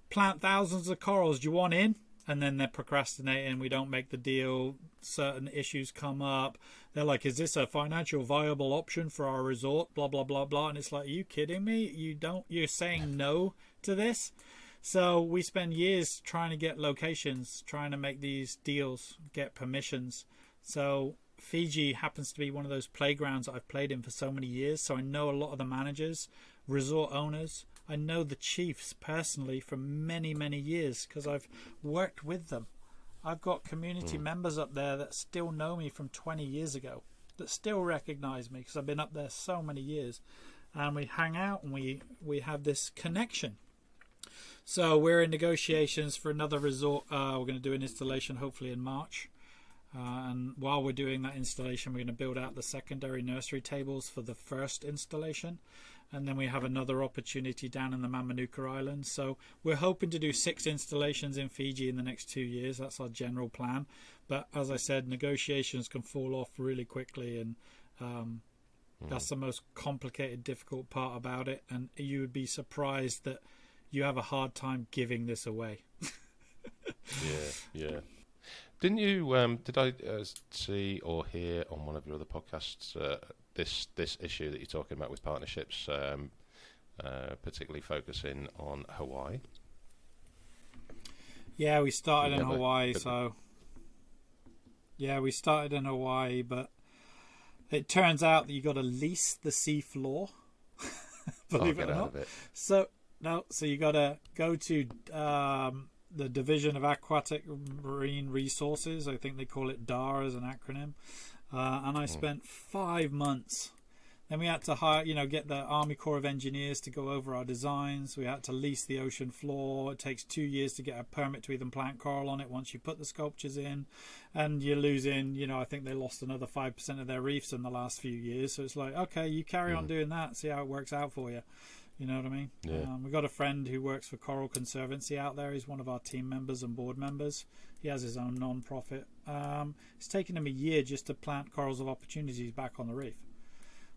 plant thousands of corals. Do you want in? And then they're procrastinating. We don't make the deal. Certain issues come up. They're like, is this a financial viable option for our resort? Blah, blah, blah, blah. And it's like, are you kidding me? You're saying no to this? So we spend years trying to get locations, trying to make these deals, get permissions. So Fiji happens to be one of those playgrounds that I've played in for so many years. So I know a lot of the managers, resort owners. I know the chiefs personally for many, many years because I've worked with them. I've got community members up there that still know me from 20 years ago, that still recognize me because I've been up there so many years. And we hang out and we have this connection. So we're in negotiations for another resort. We're going to do an installation hopefully in March. And while we're doing that installation, we're going to build out the secondary nursery tables for the first installation. And then we have another opportunity down in the Mamanuca Islands. So we're hoping to do 6 installations in Fiji in the next 2 years. That's our general plan. But as I said, negotiations can fall off really quickly. And that's the most complicated, difficult part about it. And you would be surprised that you have a hard time giving this away. Yeah. Didn't you? Did I see or hear on one of your other podcasts this issue that you're talking about with partnerships, particularly focusing on Hawaii? Yeah, we started in Hawaii. We started in Hawaii, but it turns out that you got to lease the sea floor. Believe it or not. So you got to go to the Division of Aquatic Marine Resources. I think they call it DAR as an acronym. And I spent 5 months. Then we had to hire, get the Army Corps of Engineers to go over our designs. We had to lease the ocean floor. It takes 2 years to get a permit to even plant coral on it once you put the sculptures in. And you're losing, I think they lost another 5% of their reefs in the last few years. So it's like, okay, you carry on doing that, see how it works out for you. You know what I mean? Yeah. We've got a friend who works for Coral Conservancy out there. He's one of our team members and board members. He has his own non-profit. It's taken him a year just to plant corals of opportunities back on the reef.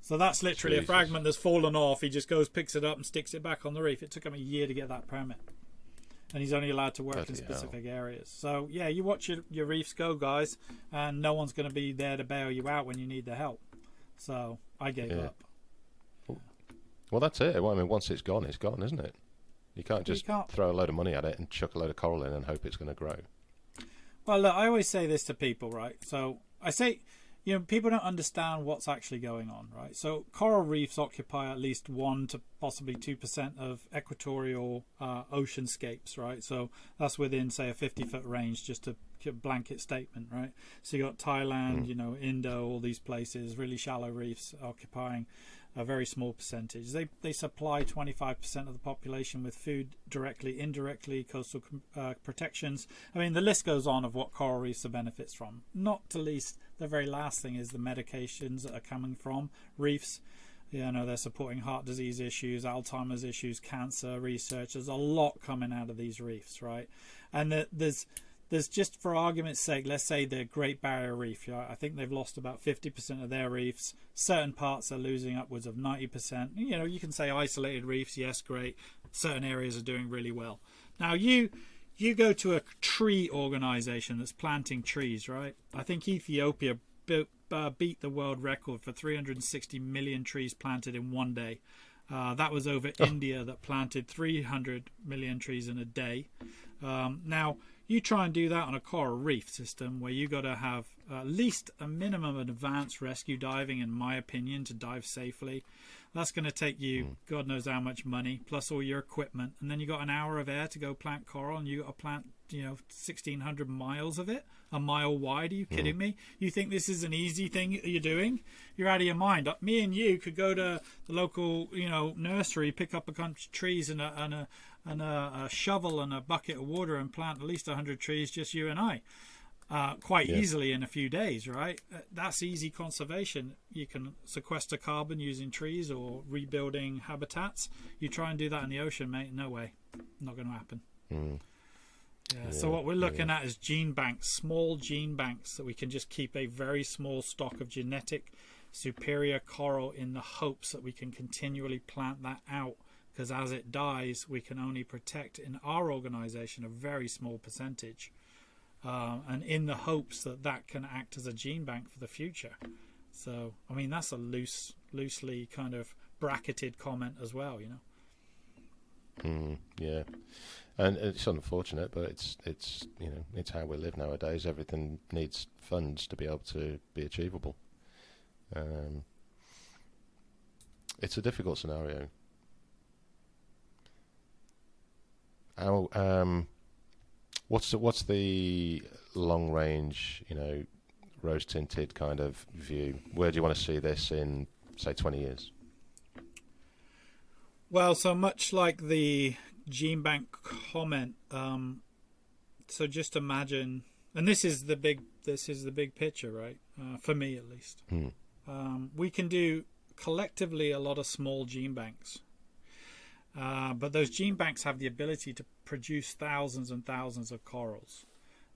So that's literally a fragment that's fallen off. He just goes, picks it up and sticks it back on the reef. It took him a year to get that permit. And he's only allowed to work in specific areas. So, yeah, you watch your reefs go, guys, and no one's going to be there to bail you out when you need the help. So I gave up. Well, that's it. Well, I mean, once it's gone, isn't it? You can't just throw a load of money at it and chuck a load of coral in and hope it's going to grow. Well, look, I always say this to people, right? So I say, people don't understand what's actually going on, right? So coral reefs occupy at least 1 to possibly 2% of equatorial oceanscapes, right? So that's within, say, a 50-foot range, just a blanket statement, right? So you got Thailand, Indo, all these places, really shallow reefs occupying a very small percentage. They supply 25% of the population with food directly, indirectly, coastal protections. I mean, the list goes on of what coral reefs are benefits from. Not to least, the very last thing is the medications that are coming from reefs. They're supporting heart disease issues, Alzheimer's issues, cancer research. There's a lot coming out of these reefs, right? And there's just, for argument's sake, let's say the Great Barrier Reef. I think they've lost about 50% of their reefs. Certain parts are losing upwards of 90%. You can say isolated reefs, yes, great. Certain areas are doing really well. Now, you go to a tree organization that's planting trees, right? I think Ethiopia beat the world record for 360 million trees planted in one day. That was over India that planted 300 million trees in a day. Now, You try and do that on a coral reef system where you got to have at least a minimum of advanced rescue diving, in my opinion, to dive safely. That's going to take you God knows how much money, plus all your equipment. And then you got an hour of air to go plant coral, and you got to plant, 1,600 miles of it, a mile wide. Are you kidding me? You think this is an easy thing you're doing? You're out of your mind. Me and you could go to the local, nursery, pick up a bunch of trees and a shovel and a bucket of water and plant at least 100 trees, just you and I. Quite easily in a few days, right? That's easy conservation. You can sequester carbon using trees or rebuilding habitats. You try and do that in the ocean, mate, no way. Not going to happen. So what we're looking at is gene banks, small gene banks that we can just keep a very small stock of genetic superior coral in the hopes that we can continually plant that out, because as it dies, we can only protect in our organization a very small percentage. And in the hopes that that can act as a gene bank for the future. So, I mean, that's a loosely kind of bracketed comment as well, Yeah, and it's unfortunate, but it's how we live nowadays. Everything needs funds to be able to be achievable. It's a difficult scenario. What's the long range, rose tinted kind of view? Where do you want to see this in, say, 20 years? Well, so much like the gene bank comment, so just imagine, and this is the big picture, right? For me, at least. We can do collectively a lot of small gene banks. But those gene banks have the ability to produce thousands and thousands of corals.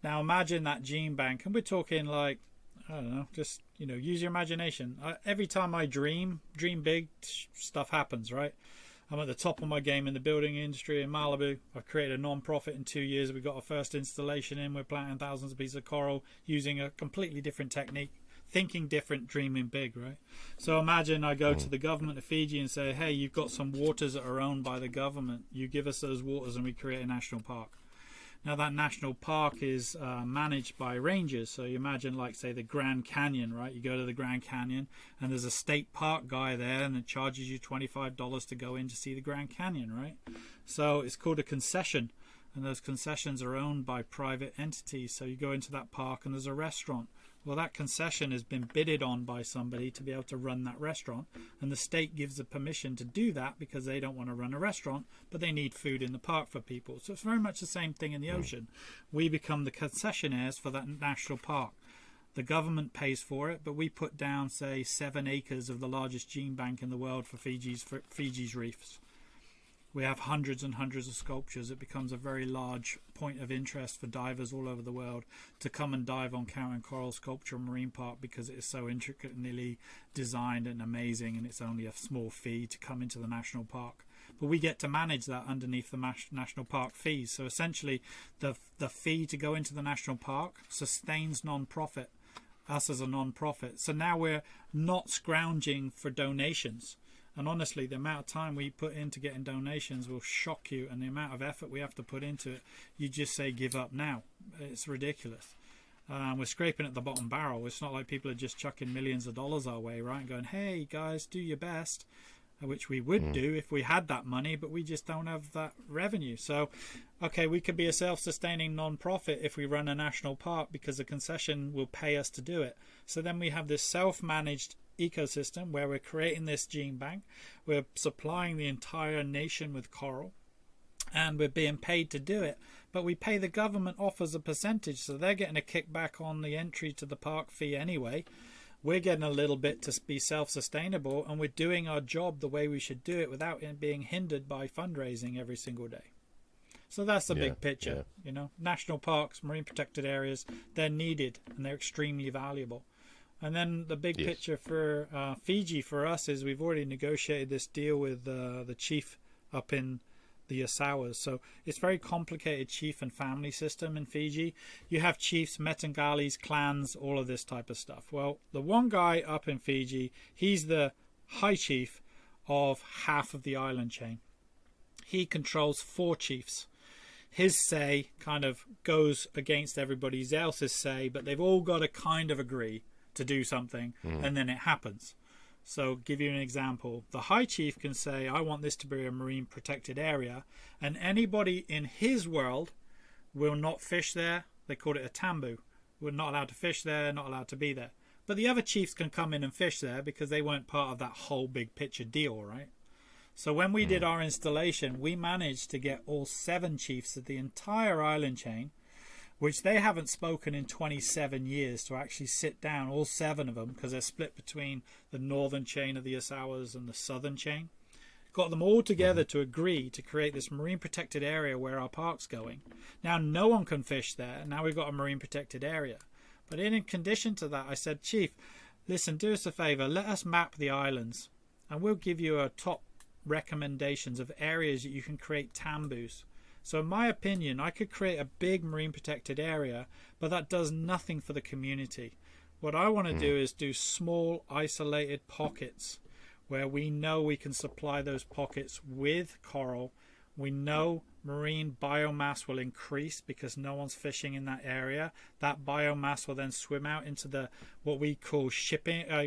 Now imagine that gene bank, and we're talking like, I don't know, just, use your imagination. Every time I dream big, stuff happens, right? I'm at the top of my game in the building industry in Malibu. I've created a non-profit in 2 years. We got our first installation in. We're planting thousands of pieces of coral using a completely different technique. Thinking different, dreaming big, right? So imagine I go to the government of Fiji and say, hey, you've got some waters that are owned by the government. You give us those waters and we create a national park. Now that national park is managed by rangers. So you imagine, like, say, the Grand Canyon, right? You go to the Grand Canyon and there's a state park guy there and it charges you $25 to go in to see the Grand Canyon, right? So it's called a concession. And those concessions are owned by private entities. So you go into that park and there's a restaurant. Well, that concession has been bidded on by somebody to be able to run that restaurant, and the state gives the permission to do that because they don't want to run a restaurant, but they need food in the park for people. So it's very much the same thing in the ocean. We become the concessionaires for that national park. The government pays for it, but we put down, say, 7 acres of the largest gene bank in the world for Fiji's reefs. We have hundreds and hundreds of sculptures. It becomes a very large point of interest for divers all over the world to come and dive on Counting Coral Sculpture Marine Park because it is so intricately designed and amazing, and it's only a small fee to come into the national park. But we get to manage that underneath the national park fees. So essentially, the fee to go into the national park sustains non-profit, us as a non-profit. So now we're not scrounging for donations. And honestly, the amount of time we put into getting donations will shock you, and the amount of effort we have to put into it, you just say give up now. It's ridiculous. We're scraping at the bottom barrel. It's not like people are just chucking millions of dollars our way, right? And going, hey, guys, do your best, which we would do if we had that money, but we just don't have that revenue. So, okay, we could be a self-sustaining non-profit if we run a national park because the concession will pay us to do it. So then we have this self-managed ecosystem where we're creating this gene bank, we're supplying the entire nation with coral, and we're being paid to do it, but we pay the government off as a percentage, so they're getting a kickback on the entry to the park fee anyway. We're getting a little bit to be self-sustainable, and we're doing our job the way we should do it without it being hindered by fundraising every single day. So that's the big picture. National parks, marine protected areas, they're needed and they're extremely valuable. And then the big picture for Fiji for us is we've already negotiated this deal with the chief up in the Asauas. So it's very complicated chief and family system in Fiji. You have chiefs, Metangalis, clans, all of this type of stuff. Well, the one guy up in Fiji, he's the high chief of half of the island chain. He controls 4 chiefs. his say kind of goes against everybody else's say, but they've all got to kind of agree to do something, and then it happens. So give you an example. The High Chief can say, I want this to be a marine protected area, and anybody in his world will not fish there. They call it a tambu. We're not allowed to fish there, not allowed to be there. But the other chiefs can come in and fish there because they weren't part of that whole big picture deal, right? So when we did our installation, we managed to get all 7 chiefs of the entire island chain, which they haven't spoken in 27 years, to actually sit down, all 7 of them, because they're split between the northern chain of the Osawas and the southern chain. Got them all together to agree to create this marine protected area where our park's going. Now no one can fish there. Now we've got a marine protected area. But in condition to that, I said, Chief, listen, do us a favour, let us map the islands, and we'll give you a top recommendations of areas that you can create tambus. So in my opinion, I could create a big marine protected area, but that does nothing for the community. What I want to do is do small isolated pockets where we know we can supply those pockets with coral. We know marine biomass will increase because no one's fishing in that area. That biomass will then swim out into the what we call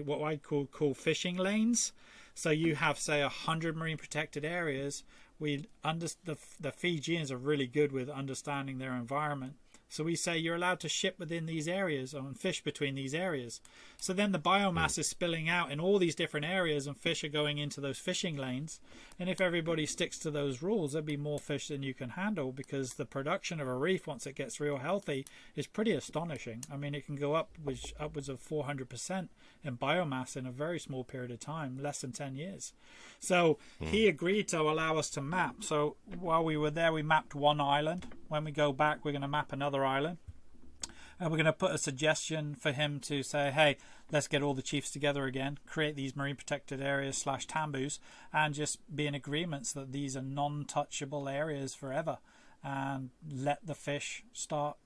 what I call fishing lanes. So you have, say, 100 marine protected areas. The Fijians are really good with understanding their environment. So we say you're allowed to ship within these areas and fish between these areas. So then the biomass is spilling out in all these different areas and fish are going into those fishing lanes. And if everybody sticks to those rules, there'll be more fish than you can handle, because the production of a reef, once it gets real healthy, is pretty astonishing. I mean, it can go upwards of 400% in biomass in a very small period of time, less than 10 years. So he agreed to allow us to map. So while we were there, we mapped one island. When we go back, we're going to map another island. And we're going to put a suggestion for him to say, hey, let's get all the chiefs together again, create these marine protected areas / tambus, and just be in agreements that these are non-touchable areas forever, and let the fish start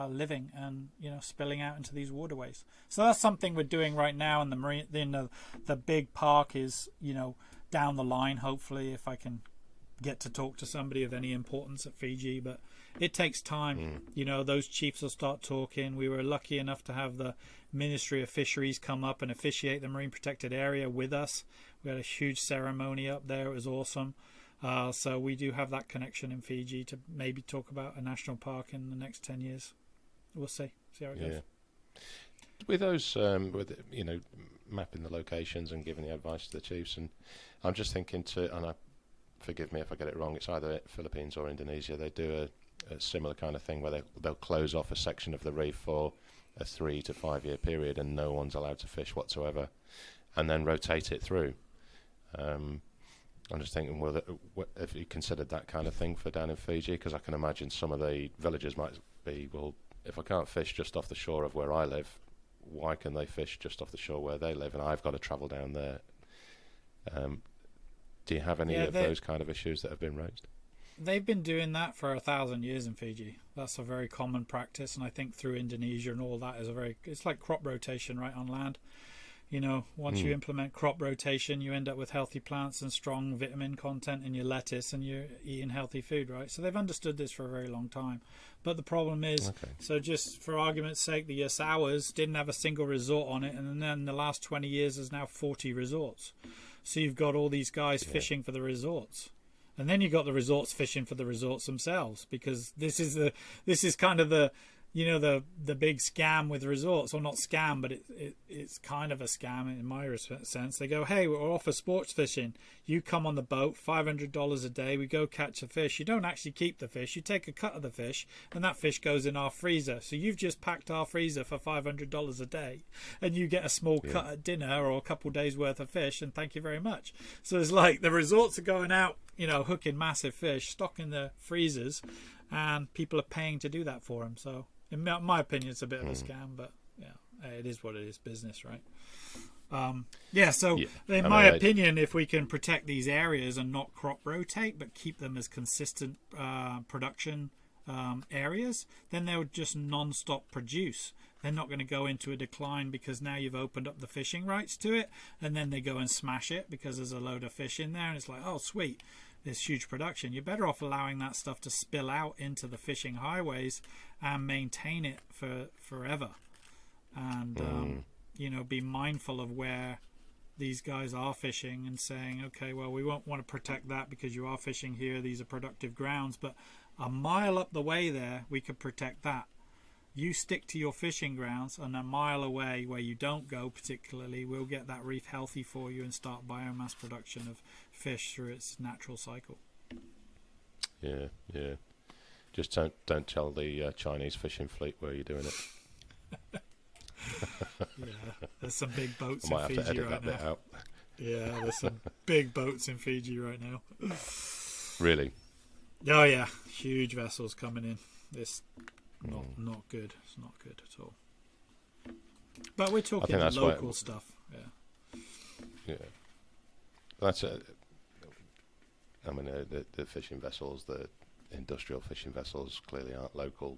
living and spilling out into these waterways. So that's something we're doing right now. And the big park is down the line, hopefully, if I can get to talk to somebody of any importance at Fiji. But it takes time. Those chiefs will start talking. We were lucky enough to have the Ministry of Fisheries come up and officiate the marine protected area with us. We had a huge ceremony up there. It was awesome. So we do have that connection in Fiji to maybe talk about a national park in the next 10 years. We'll see how it goes. With those, mapping the locations and giving the advice to the chiefs, and I'm just thinking forgive me if I get it wrong, it's either Philippines or Indonesia. They do a similar kind of thing where they'll close off a section of the reef for a 3 to 5 year period, and no one's allowed to fish whatsoever, and then rotate it through. I'm just thinking, have you considered that kind of thing for down in Fiji? Because I can imagine some of the villages might be, well, if I can't fish just off the shore of where I live, why can they fish just off the shore where they live, and I've got to travel down there? Do you have any of those kind of issues that have been raised? They've been doing that for 1,000 years in Fiji. That's a very common practice, and I think through Indonesia and all that it's like crop rotation right on land. Once you implement crop rotation, you end up with healthy plants and strong vitamin content in your lettuce, and you're eating healthy food, right? So they've understood this for a very long time. But the problem is, so just for argument's sake, the Osawas didn't have a single resort on it, and then in the last 20 years there's now 40 resorts. So you've got all these guys fishing for the resorts. And then you've got the resorts fishing for the resorts themselves, because this is kind of the big scam with resorts. Or not scam, but it's kind of a scam in my sense. They go, hey, we'll offer sports fishing. You come on the boat, $500 a day. We go catch a fish. You don't actually keep the fish. You take a cut of the fish, and that fish goes in our freezer. So you've just packed our freezer for $500 a day, and you get a small cut at dinner or a couple days worth of fish, and thank you very much. So it's like the resorts are going out, hooking massive fish, stocking the freezers, and people are paying to do that for them. So in my opinion, it's a bit of a scam, but it is what it is, business, right? In my opinion, if we can protect these areas and not crop rotate, but keep them as consistent production areas, then they'll just non-stop produce. They're not going to go into a decline because now you've opened up the fishing rights to it, and then they go and smash it because there's a load of fish in there, and it's like, oh, sweet. this huge production. You're better off allowing that stuff to spill out into the fishing highways and maintain it for forever. And be mindful of where these guys are fishing and saying, okay, well, we won't want to protect that because you are fishing here, these are productive grounds, but a mile up the way there we could protect that. You stick to your fishing grounds, and a mile away where you don't go particularly, we'll get that reef healthy for you and start biomass production of fish through its natural cycle. Yeah. Just don't tell the Chinese fishing fleet where you're doing it. Yeah, there's some big boats I might in have to Fiji edit right that bit now. out. Yeah, there's some big boats in Fiji right now. Really? Oh yeah, huge vessels coming in. It's not good. It's not good at all. But we're talking local stuff. Yeah. That's it. I mean, the fishing vessels, the industrial fishing vessels, clearly aren't local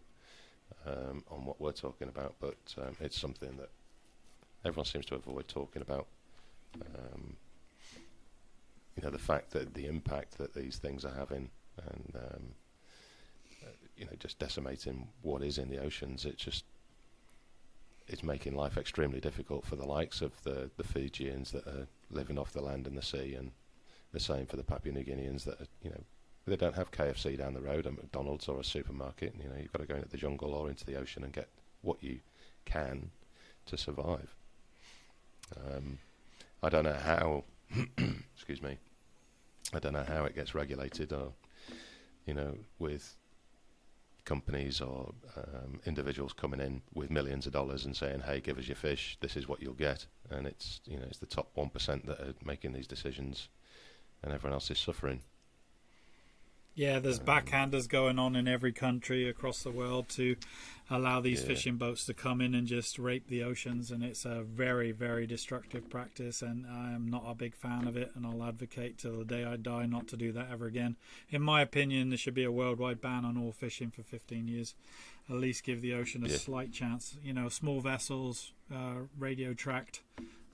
on what we're talking about, but it's something that everyone seems to avoid talking about. The fact that the impact that these things are having, and just decimating what is in the oceans, it's making life extremely difficult for the likes of the Fijians that are living off the land and the sea, and the same for the Papua New Guineans that are, they don't have KFC down the road, a McDonald's or a supermarket. You've got to go into the jungle or into the ocean and get what you can to survive. I don't know how excuse me, I don't know how it gets regulated, or with companies or individuals coming in with millions of dollars and saying, hey, give us your fish, this is what you'll get, and it's the top 1% that are making these decisions, and everyone else is suffering. Yeah, there's backhanders going on in every country across the world to allow these fishing boats to come in and just rape the oceans, and it's a very, very destructive practice, and I am not a big fan of it, and I'll advocate till the day I die not to do that ever again. In my opinion, there should be a worldwide ban on all fishing for 15 years. At least give the ocean a slight chance. Small vessels, radio tracked,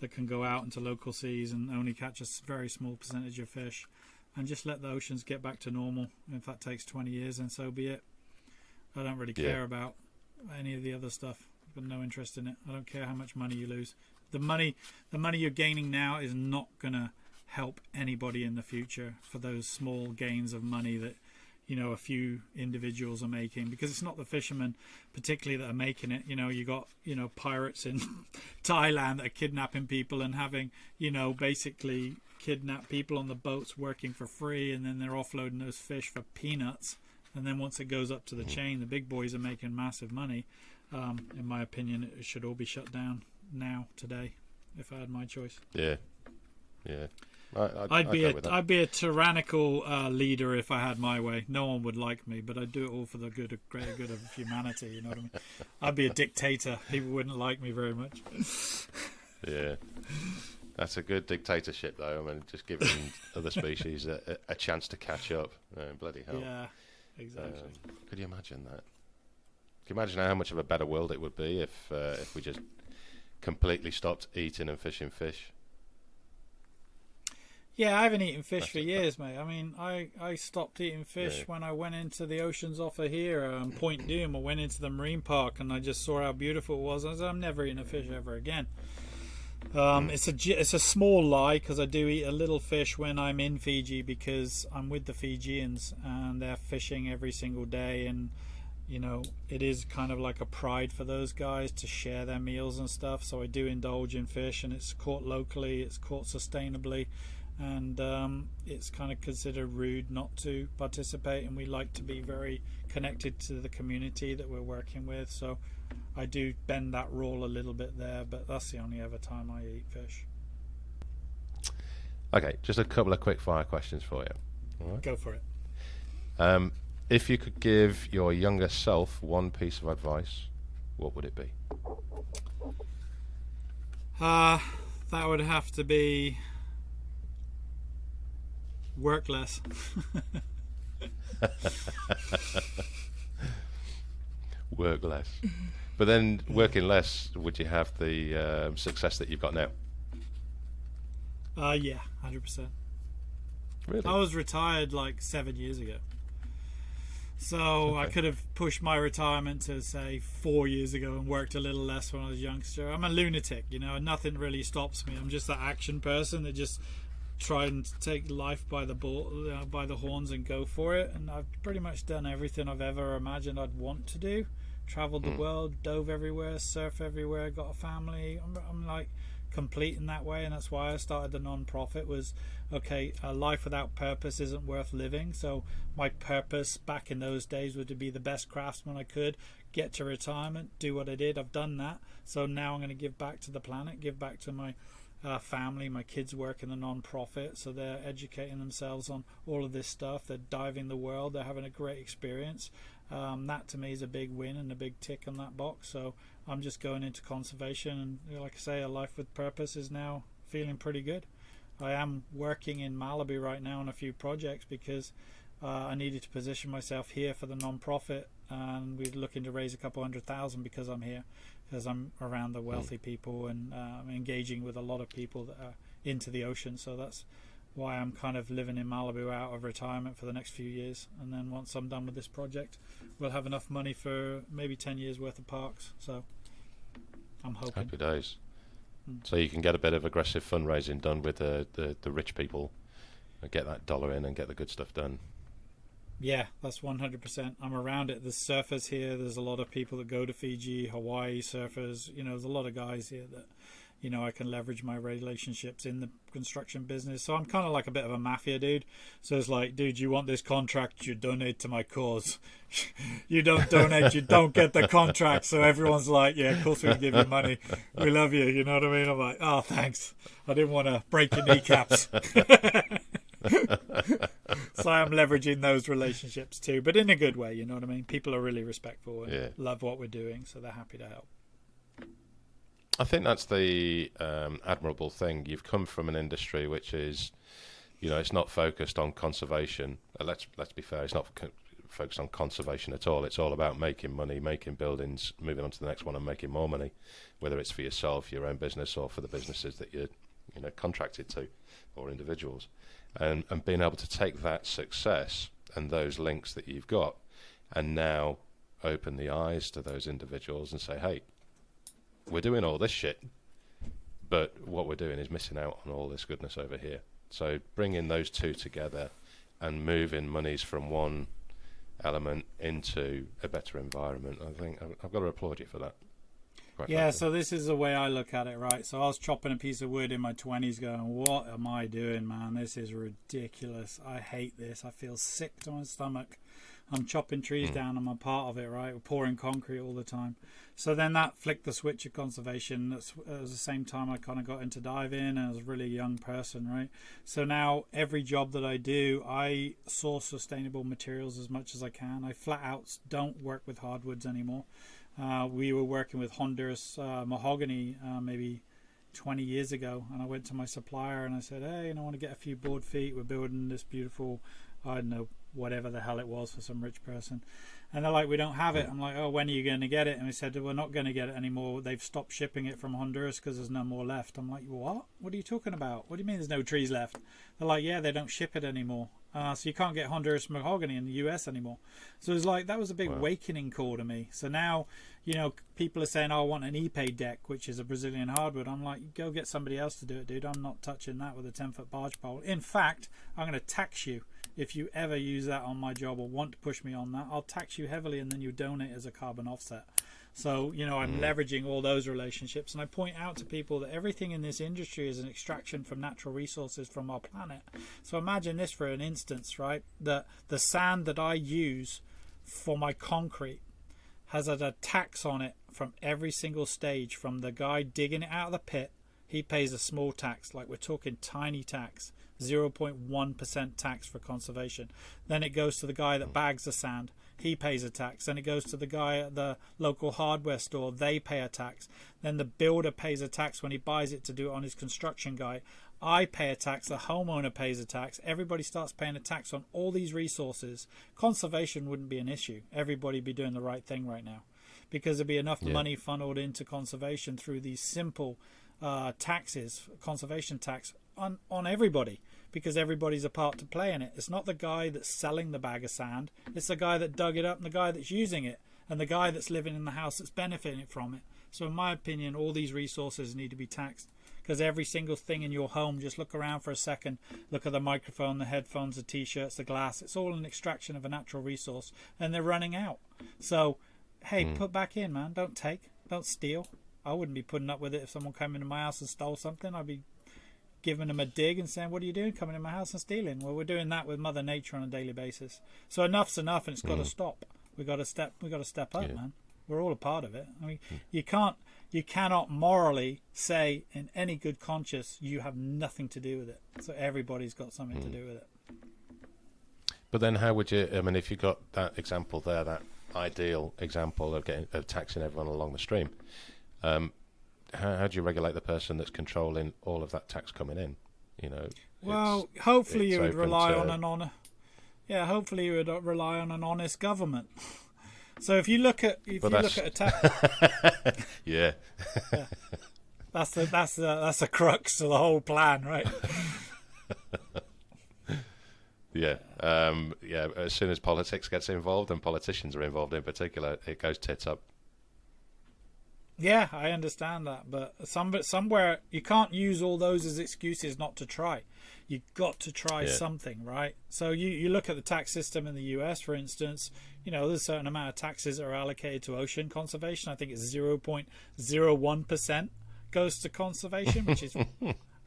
that can go out into local seas and only catch a very small percentage of fish. And just let the oceans get back to normal. If that takes 20 years, then so be it. I don't really care about any of the other stuff. I've got no interest in it. I don't care how much money you lose. The money you're gaining now is not going to help anybody in the future for those small gains of money that a few individuals are making, because it's not the fishermen particularly that are making it. You got pirates in Thailand that are kidnapping people and having basically kidnap people on the boats working for free, and then they're offloading those fish for peanuts, and then once it goes up to the chain, the big boys are making massive money. In my opinion, it should all be shut down now, today, if I had my choice. I'd be a tyrannical leader if I had my way. No one would like me, but I'd do it all for the greater good of humanity. You know what I mean? I'd be a dictator. People wouldn't like me very much. Yeah. That's a good dictatorship, though. I mean, just giving other species a chance to catch up. Bloody hell. Yeah, exactly. Could you imagine that? Could you imagine how much of a better world it would be if we just completely stopped eating and fishing fish? Yeah, I haven't eaten fish for years, mate. I mean, I stopped eating fish when I went into the oceans off of here, Point Doom. I went into the marine park and I just saw how beautiful it was. I said, I'm never eating a fish ever again. It's a small lie, because I do eat a little fish when I'm in Fiji, because I'm with the Fijians and they're fishing every single day, and it is kind of like a pride for those guys to share their meals and stuff. So I do indulge in fish, and it's caught locally, it's caught sustainably, and it's kind of considered rude not to participate, and we like to be very connected to the community that we're working with. So I do bend that rule a little bit there, but that's the only ever time I eat fish. Okay, just a couple of quick fire questions for you. All right. Go for it. If you could give your younger self one piece of advice, what would it be? That would have to be work less. Work less. But then, working less, would you have the success that you've got now? Yeah, 100%. Really? I was retired like 7 years ago. So I could have pushed my retirement to, say, 4 years ago and worked a little less when I was a youngster. I'm a lunatic, you know, and nothing really stops me. I'm just that action person that just try and take life by the by the horns and go for it. And I've pretty much done everything I've ever imagined I'd want to do. Traveled the world, dove everywhere, surf everywhere, got a family. I'm like complete in that way, and that's why I started the non-profit. Was okay, a life without purpose isn't worth living. So my purpose back in those days was to be the best craftsman I could, get to retirement, do what I did. I've done that, so now I'm going to give back to the planet, give back to my family. My kids work in the non-profit, so they're educating themselves on all of this stuff. They're diving the world, they're having a great experience. That to me is a big win and a big tick on that box. So I'm just going into conservation, and you know, like I say, a life with purpose is now feeling pretty good. I am working in Malibu right now on a few projects because I needed to position myself here for the non-profit, and we're looking to raise a couple $100,000 because I'm here, because I'm around the wealthy people, and I'm engaging with a lot of people that are into the ocean. So that's why I'm kind of living in Malibu out of retirement for the next few years, and then once I'm done with this project, we'll have enough money for maybe 10 years worth of parks. So I'm hoping. Happy days. So you can get a bit of aggressive fundraising done with the rich people, and get that dollar in and get the good stuff done. Yeah, that's 100%. I'm around it. There's surfers here. There's a lot of people that go to Fiji, Hawaii, surfers. You know, there's a lot of guys here that, you know, I can leverage my relationships in the construction business. So I'm kind of like a bit of a mafia dude. So it's like, dude, you want this contract, you donate to my cause. You don't donate, you don't get the contract. So everyone's like, yeah, of course we'll give you money. We love you. You know what I mean? I'm like, oh, thanks. I didn't want to break your kneecaps. So I'm leveraging those relationships too, but in a good way. You know what I mean? People are really respectful and love what we're doing, so they're happy to help. I think that's the admirable thing. You've come from an industry which is, you know, it's not focused on conservation. Let's be fair, it's not focused on conservation at all. It's all about making money, making buildings, moving on to the next one and making more money, whether it's for yourself, your own business, or for the businesses that you're, you know, contracted to, or individuals. And being able to take that success and those links that you've got and now open the eyes to those individuals and say, hey, we're doing all this shit, but what we're doing is missing out on all this goodness over here. So bringing those two together and moving monies from one element into a better environment, I think I've got to applaud you for that. Yeah, so this is the way I look at it, right? So I was chopping a piece of wood in my 20s going, what am I doing, man? This is ridiculous. I hate this. I feel sick to my stomach. I'm chopping trees down. I'm a part of it, right? We're pouring concrete all the time. So then that flicked the switch of conservation. It was the same time I kind of got into diving, and I was a really young person, right? So now every job that I do, I source sustainable materials as much as I can. I flat out don't work with hardwoods anymore. We were working with Honduras mahogany maybe 20 years ago, and I went to my supplier and I said, hey, I want to get a few board feet. We're building this beautiful, I don't know, whatever the hell it was for some rich person. And they're like, we don't have it. I'm like, oh, when are you going to get it? And we said, we're not going to get it anymore. They've stopped shipping it from Honduras because there's no more left. I'm like, what? What are you talking about? What do you mean there's no trees left? They're like, yeah, they don't ship it anymore. So you can't get Honduras mahogany in the US anymore. So it was like, that was a big awakening call to me. So now, you know, people are saying, oh, I want an Ipe deck, which is a Brazilian hardwood. I'm like, go get somebody else to do it, dude. I'm not touching that with a 10-foot barge pole. In fact, I'm going to tax you. If you ever use that on my job or want to push me on that, I'll tax you heavily, and then you donate as a carbon offset. So, you know, I'm leveraging all those relationships, and I point out to people that everything in this industry is an extraction from natural resources from our planet. So imagine this for an instance, right? The sand that I use for my concrete has a tax on it from every single stage, from the guy digging it out of the pit. He pays a small tax, like we're talking tiny tax, 0.1% tax for conservation. Then it goes to the guy that bags the sand. He pays a tax. Then it goes to the guy at the local hardware store. They pay a tax. Then the builder pays a tax when he buys it to do it on his construction guy. I pay a tax. The homeowner pays a tax. Everybody starts paying a tax on all these resources. Conservation wouldn't be an issue. Everybody would be doing the right thing right now, because there'd be enough money funneled into conservation through these simple taxes, conservation tax on everybody, because everybody's a part to play in it. It's not the guy that's selling the bag of sand. It's the guy that dug it up and the guy that's using it and the guy that's living in the house that's benefiting from it. So in my opinion, all these resources need to be taxed, because every single thing in your home, just look around for a second, look at the microphone, the headphones, the t-shirts, the glass. It's all an extraction of a natural resource, and they're running out. So, hey, put back in, man. Don't take. Don't steal. I wouldn't be putting up with it if someone came into my house and stole something. I'd be giving them a dig and saying, what are you doing coming in my house and stealing? Well, we're doing that with Mother Nature on a daily basis. So enough's enough, and it's got to stop. We got to step up, man. We're all a part of it. I mean, you cannot morally say in any good conscience you have nothing to do with it. So everybody's got something to do with it. But then how would you, I mean, if you got that example there, that ideal example of taxing everyone along the stream, how do you regulate the person that's controlling all of that tax coming in? You know, well, hopefully you would rely on hopefully you would rely on an honest government. So if you look at a tax, yeah, that's the crux of the whole plan, right? Yeah. As soon as politics gets involved, and politicians are involved in particular, it goes tits up. Yeah, I understand that, but somewhere you can't use all those as excuses not to try. You've got to try something, right? So you look at the tax system in the US, for instance. You know, there's a certain amount of taxes that are allocated to ocean conservation. I think it's 0.01% goes to conservation, which is,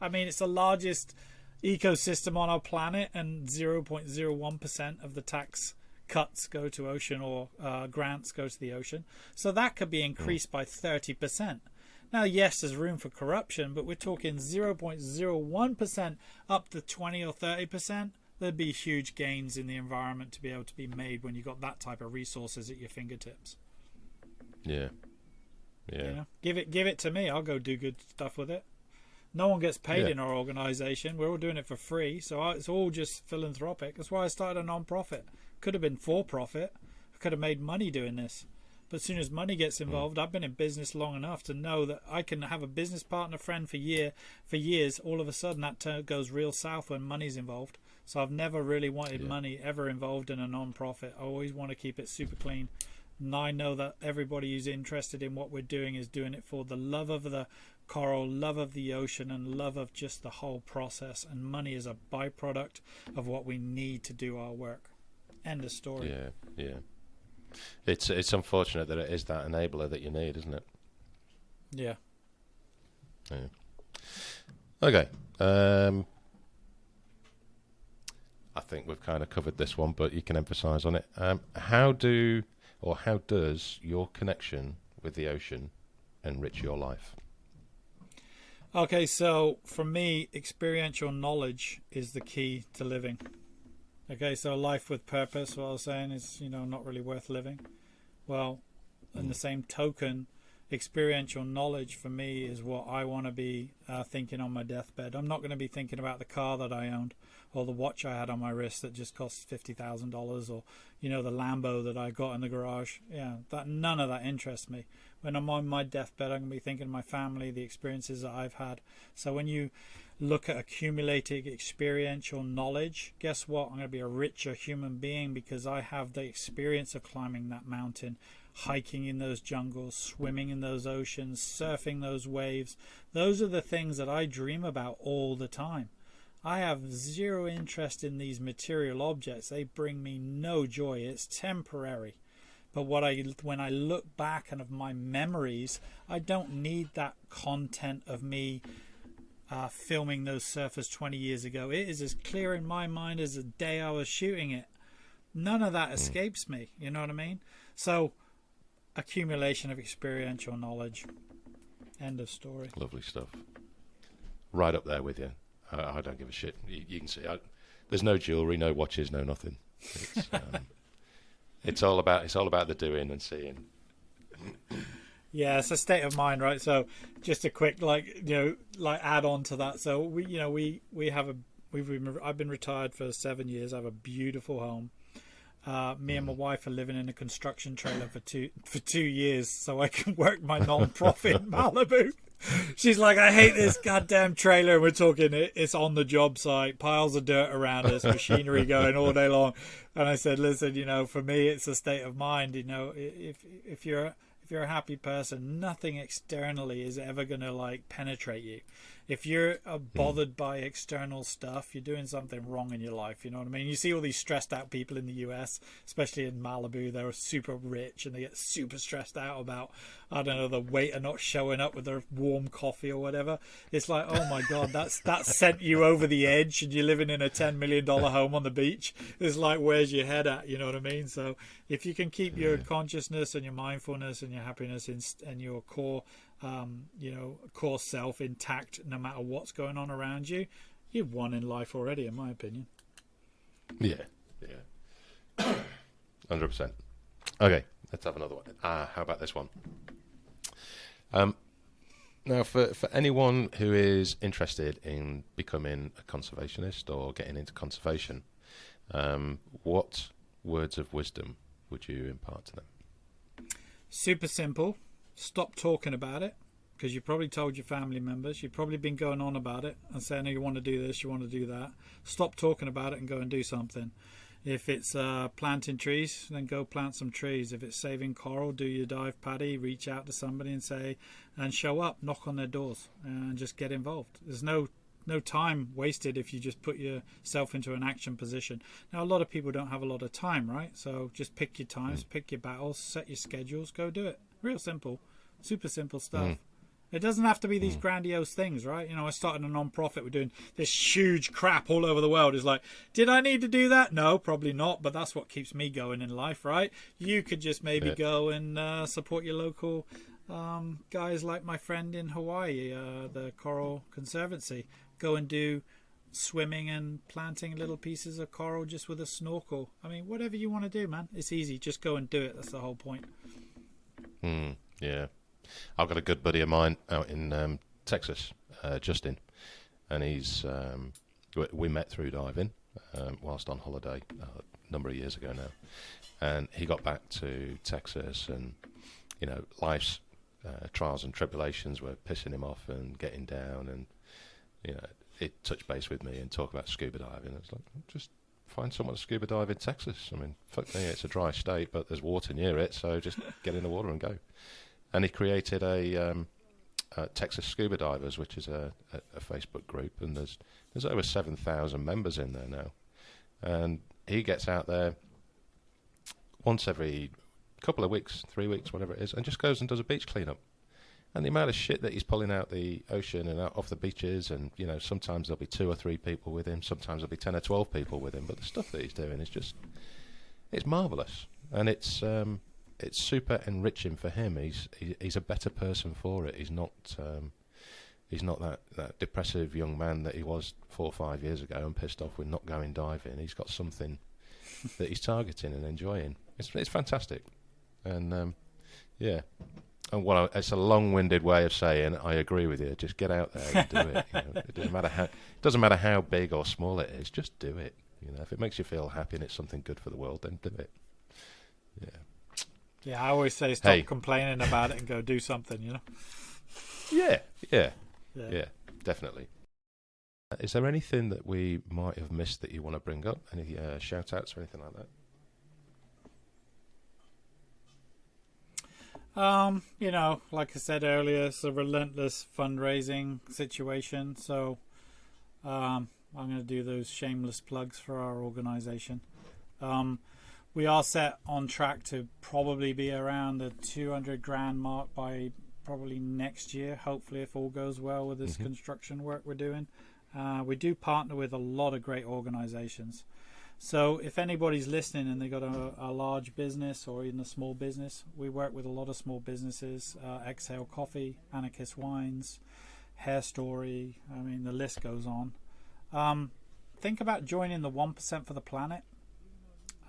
I mean, it's the largest ecosystem on our planet, and 0.01% of the tax cuts go to ocean, or grants go to the ocean. So that could be increased by 30%. Now, yes, there's room for corruption, but we're talking 0.01% up to 20 or 30%. There'd be huge gains in the environment to be able to be made when you've got that type of resources at your fingertips. Yeah. You know, give it to me. I'll go do good stuff with it. No one gets paid in our organisation. We're all doing it for free, so it's all just philanthropic. That's why I started a non-profit. Could have been for profit. I could have made money doing this. But as soon as money gets involved, I've been in business long enough to know that I can have a business partner, friend for years. All of a sudden, that goes real south when money's involved. So I've never really wanted money ever involved in a non-profit. I always want to keep it super clean. And I know that everybody who's interested in what we're doing is doing it for the love of the coral, love of the ocean, and love of just the whole process. And money is a byproduct of what we need to do our work. End of story. Yeah. It's unfortunate that it is that enabler that you need, isn't it? Yeah. Okay. I think we've kind of covered this one, but you can emphasise on it. How does your connection with the ocean enrich your life? Okay, so for me, experiential knowledge is the key to living. Okay, so life with purpose, what I was saying, is, not really worth living. Well, in the same token, experiential knowledge for me is what I want to be thinking on my deathbed. I'm not going to be thinking about the car that I owned, or the watch I had on my wrist that just cost $50,000, or the Lambo that I got in the garage. None of that interests me. When I'm on my deathbed, I'm going to be thinking of my family, the experiences that I've had. So when you look at accumulating experiential knowledge, guess what? I'm going to be a richer human being, because I have the experience of climbing that mountain, hiking in those jungles, swimming in those oceans, surfing those waves. Those are the things that I dream about all the time. I have zero interest in these material objects. They bring me no joy. It's temporary. But when I look back and of my memories, I don't need that content of me filming those surfers 20 years ago. It is as clear in my mind as the day I was shooting it. None of that escapes me. You know what I mean? So, accumulation of experiential knowledge. End of story. Lovely stuff. Right up there with you. I don't give a shit. You can see. There's no jewellery, no watches, no nothing. It's all about the doing and seeing. Yeah, it's a state of mind, right? So, just a quick add on to that. So I've been retired for 7 years. I have a beautiful home. Me and my wife are living in a construction trailer for two years, so I can work my non-profit in Malibu. She's like, I hate this goddamn trailer. And we're talking, it's on the job site, piles of dirt around us, machinery going all day long. And I said, listen, for me, it's a state of mind. If you're a happy person, nothing externally is ever going to like penetrate you. If you're bothered by external stuff, you're doing something wrong in your life. You know what I mean? You see all these stressed out people in the US, especially in Malibu. They're super rich and they get super stressed out about, I don't know, the waiter not showing up with their warm coffee or whatever. It's like, oh my God, that's sent you over the edge and you're living in a $10 million home on the beach. It's like, where's your head at? You know what I mean? So if you can keep your consciousness and your mindfulness and your happiness and your core core self intact, no matter what's going on around you, you've won in life already, in my opinion. Yeah 100%. Okay, let's have another one. How about this one? Now for anyone who is interested in becoming a conservationist or getting into conservation, what words of wisdom would you impart to them? Super simple. Stop talking about it, because you've probably told your family members. You've probably been going on about it and saying, oh, you want to do this, you want to do that. Stop talking about it and go and do something. If it's planting trees, then go plant some trees. If it's saving coral, do your dive paddy, reach out to somebody and say, and show up, knock on their doors and just get involved. There's no time wasted if you just put yourself into an action position. Now, a lot of people don't have a lot of time, right? So just pick your times, pick your battles, set your schedules, go do it. Real simple, super simple stuff. It doesn't have to be these grandiose things, right? I started a non-profit. We're doing this huge crap all over the world. It's like, did I need to do that? No, probably not. But that's what keeps me going in life, right? You could just maybe go and support your local guys, like my friend in Hawaii, the Coral Conservancy. Go and do swimming and planting little pieces of coral just with a snorkel. I mean, whatever you want to do, man. It's easy. Just go and do it. That's the whole point. Yeah. I've got a good buddy of mine out in Texas, Justin, and he's we met through diving whilst on holiday a number of years ago now, and he got back to Texas, and life's trials and tribulations were pissing him off and getting down, and he touched base with me and talked about scuba diving. It's like, just find someone to scuba dive in Texas. I mean, fuck me, it's a dry state, but there's water near it, so just get in the water and go. And he created a Texas Scuba Divers, which is a Facebook group, and there's over 7,000 members in there now. And he gets out there once every couple of weeks, 3 weeks, whatever it is, and just goes and does a beach cleanup. And the amount of shit that he's pulling out the ocean and out off the beaches, and sometimes there'll be 2 or 3 people with him, sometimes there'll be 10 or 12 people with him, but the stuff that he's doing is it's marvellous, and it's super enriching for him. He's a better person for it. He's not that depressive young man that he was 4 or 5 years ago and pissed off with not going diving. He's got something that he's targeting and enjoying. It's fantastic, and And it's a long-winded way of saying I agree with you. Just get out there and do it. It doesn't matter how big or small it is. Just do it. If it makes you feel happy and it's something good for the world, then do it. Yeah. Yeah, I always say stop complaining about it and go do something, Yeah, definitely. Is there anything that we might have missed that you want to bring up? Any shout-outs or anything like that? Like I said earlier, it's a relentless fundraising situation. So I'm going to do those shameless plugs for our organization. We are set on track to probably be around the 200 grand mark by probably next year, hopefully, if all goes well with this construction work we're doing. We do partner with a lot of great organizations. So if anybody's listening and they got a large business or even a small business, we work with a lot of small businesses, Exhale Coffee, Anarchist Wines, Hair Story, I mean, the list goes on. Think about joining the 1% for the Planet.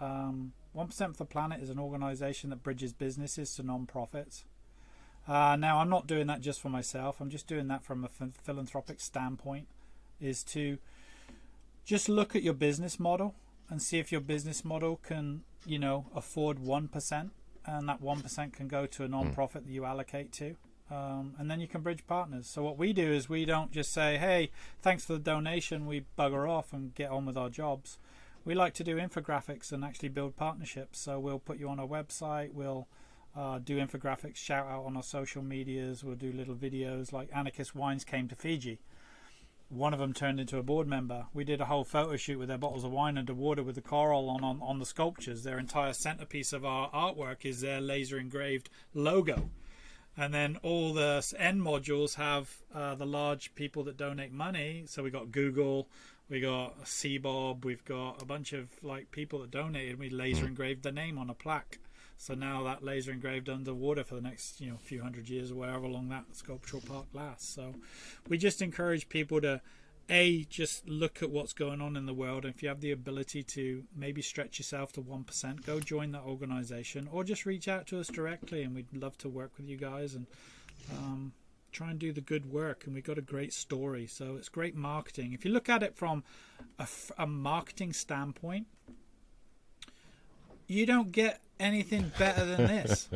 1% for the Planet is an organization that bridges businesses to non-profits. Now, I'm not doing that just for myself. I'm just doing that from a philanthropic standpoint, is to just look at your business model and see if your business model can, afford 1%, and that 1% can go to a non-profit that you allocate to. and then you can bridge partners. So what we do is we don't just say, hey, thanks for the donation, we bugger off and get on with our jobs. We like to do infographics and actually build partnerships. So we'll put you on our website, we'll do infographics, shout out on our social medias, we'll do little videos. Like Anarchist Wines came to Fiji. One of them turned into a board member. We did a whole photo shoot with their bottles of wine underwater with the coral on the sculptures. Their entire centerpiece of our artwork is their laser engraved logo. And then all the end modules have the large people that donate money. So we got Google, we got CBOB, we've got a bunch of like people that donated. We laser engraved their name on a plaque. So now that laser engraved underwater for the next few hundred years or whatever long that sculptural park lasts. So we just encourage people to just look at what's going on in the world, and if you have the ability to maybe stretch yourself to 1%, go join that organization, or just reach out to us directly, and we'd love to work with you guys and try and do the good work. And we've got a great story, so it's great marketing. If you look at it from a marketing standpoint, you don't get anything better than this.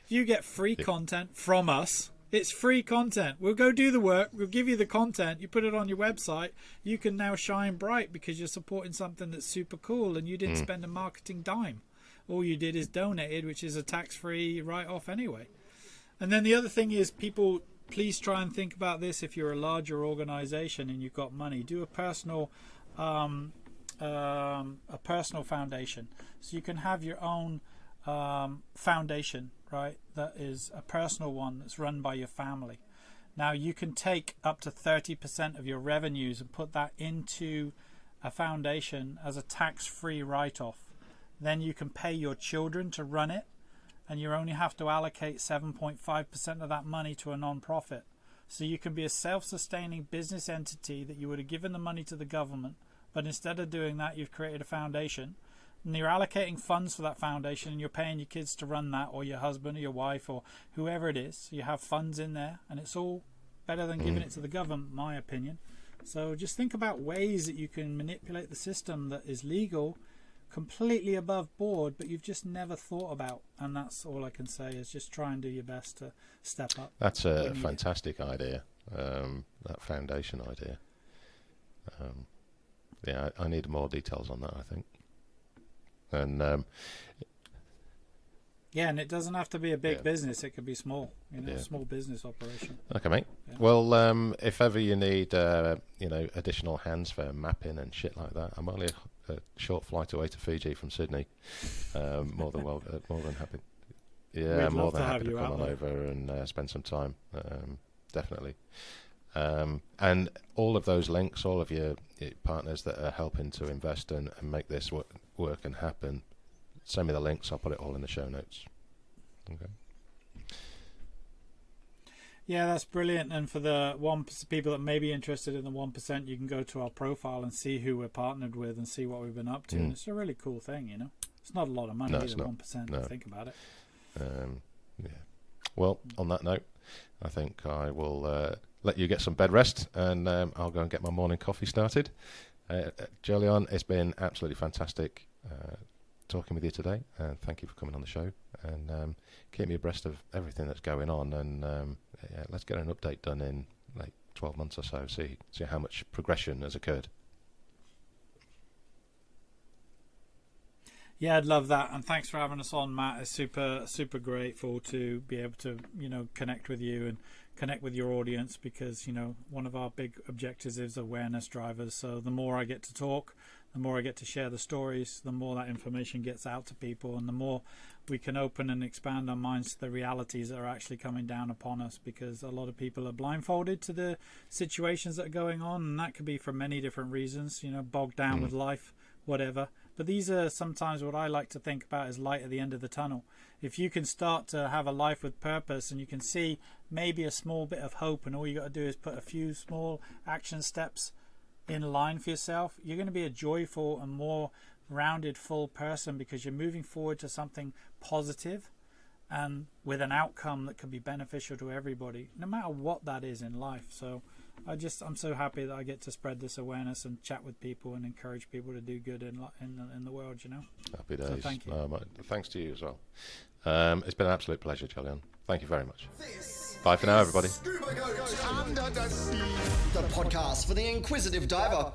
You get free content from us. It's free content. We'll go do the work. We'll give you the content. You put it on your website. You can now shine bright because you're supporting something that's super cool, and you didn't spend a marketing dime. All you did is donated, which is a tax-free write-off anyway. And then the other thing is, people, please try and think about this. If you're a larger organization and you've got money, do a personal foundation. So you can have your own foundation, right? That is a personal one that's run by your family. Now you can take up to 30% of your revenues and put that into a foundation as a tax-free write-off. Then you can pay your children to run it, and you only have to allocate 7.5% of that money to a non-profit. So you can be a self-sustaining business entity that you would have given the money to the government, but instead of doing that, you've created a foundation, and you're allocating funds for that foundation, and you're paying your kids to run that, or your husband or your wife or whoever it is. You have funds in there, and it's all better than giving it to the government, in my opinion. So just think about ways that you can manipulate the system that is legal, completely above board, but you've just never thought about. And that's all I can say, is just try and do your best to step up. That's a fantastic idea, that foundation idea. Yeah, I need more details on that, I think. And yeah, and it doesn't have to be a big business. It could be small, small business operation. Okay, mate. Yeah. Well, if ever you need, additional hands for mapping and shit like that, I'm only a short flight away to Fiji from Sydney. More than happy. Yeah, more than happy to come on over and spend some time. Definitely. And all of those links, all of your partners that are helping to invest and make this work and happen, send me the links. I'll put it all in the show notes. Okay. Yeah, that's brilliant. And for the people that may be interested in the 1%, you can go to our profile and see who we're partnered with and see what we've been up to. And it's a really cool thing, It's not a lot of money, either, 1%. No. Think about it. Yeah. Well, on that note, I think I will let you get some bed rest, and I'll go and get my morning coffee started. Jolyon, it's been absolutely fantastic talking with you today, and thank you for coming on the show, and keep me abreast of everything that's going on, and let's get an update done in like 12 months or so, see how much progression has occurred. Yeah, I'd love that, and thanks for having us on, Matt. It's super grateful to be able to connect with you and connect with your audience, because one of our big objectives is awareness drivers. So the more I get to talk, the more I get to share the stories, the more that information gets out to people, and the more we can open and expand our minds to the realities that are actually coming down upon us, because a lot of people are blindfolded to the situations that are going on, and that could be for many different reasons, bogged down with life, whatever. But these are sometimes what I like to think about as light at the end of the tunnel. If you can start to have a life with purpose, and you can see maybe a small bit of hope, and all you got to do is put a few small action steps in line for yourself, you're going to be a joyful and more rounded, full person, because you're moving forward to something positive and with an outcome that can be beneficial to everybody, no matter what that is in life. So I'm so happy that I get to spread this awareness and chat with people and encourage people to do good in the world, Happy days. So thank you. Thanks to you as well. It's been an absolute pleasure, Jolyon. Thank you very much. This Bye for now, everybody. Scuba Goat Under the Sea, the podcast for the inquisitive diver.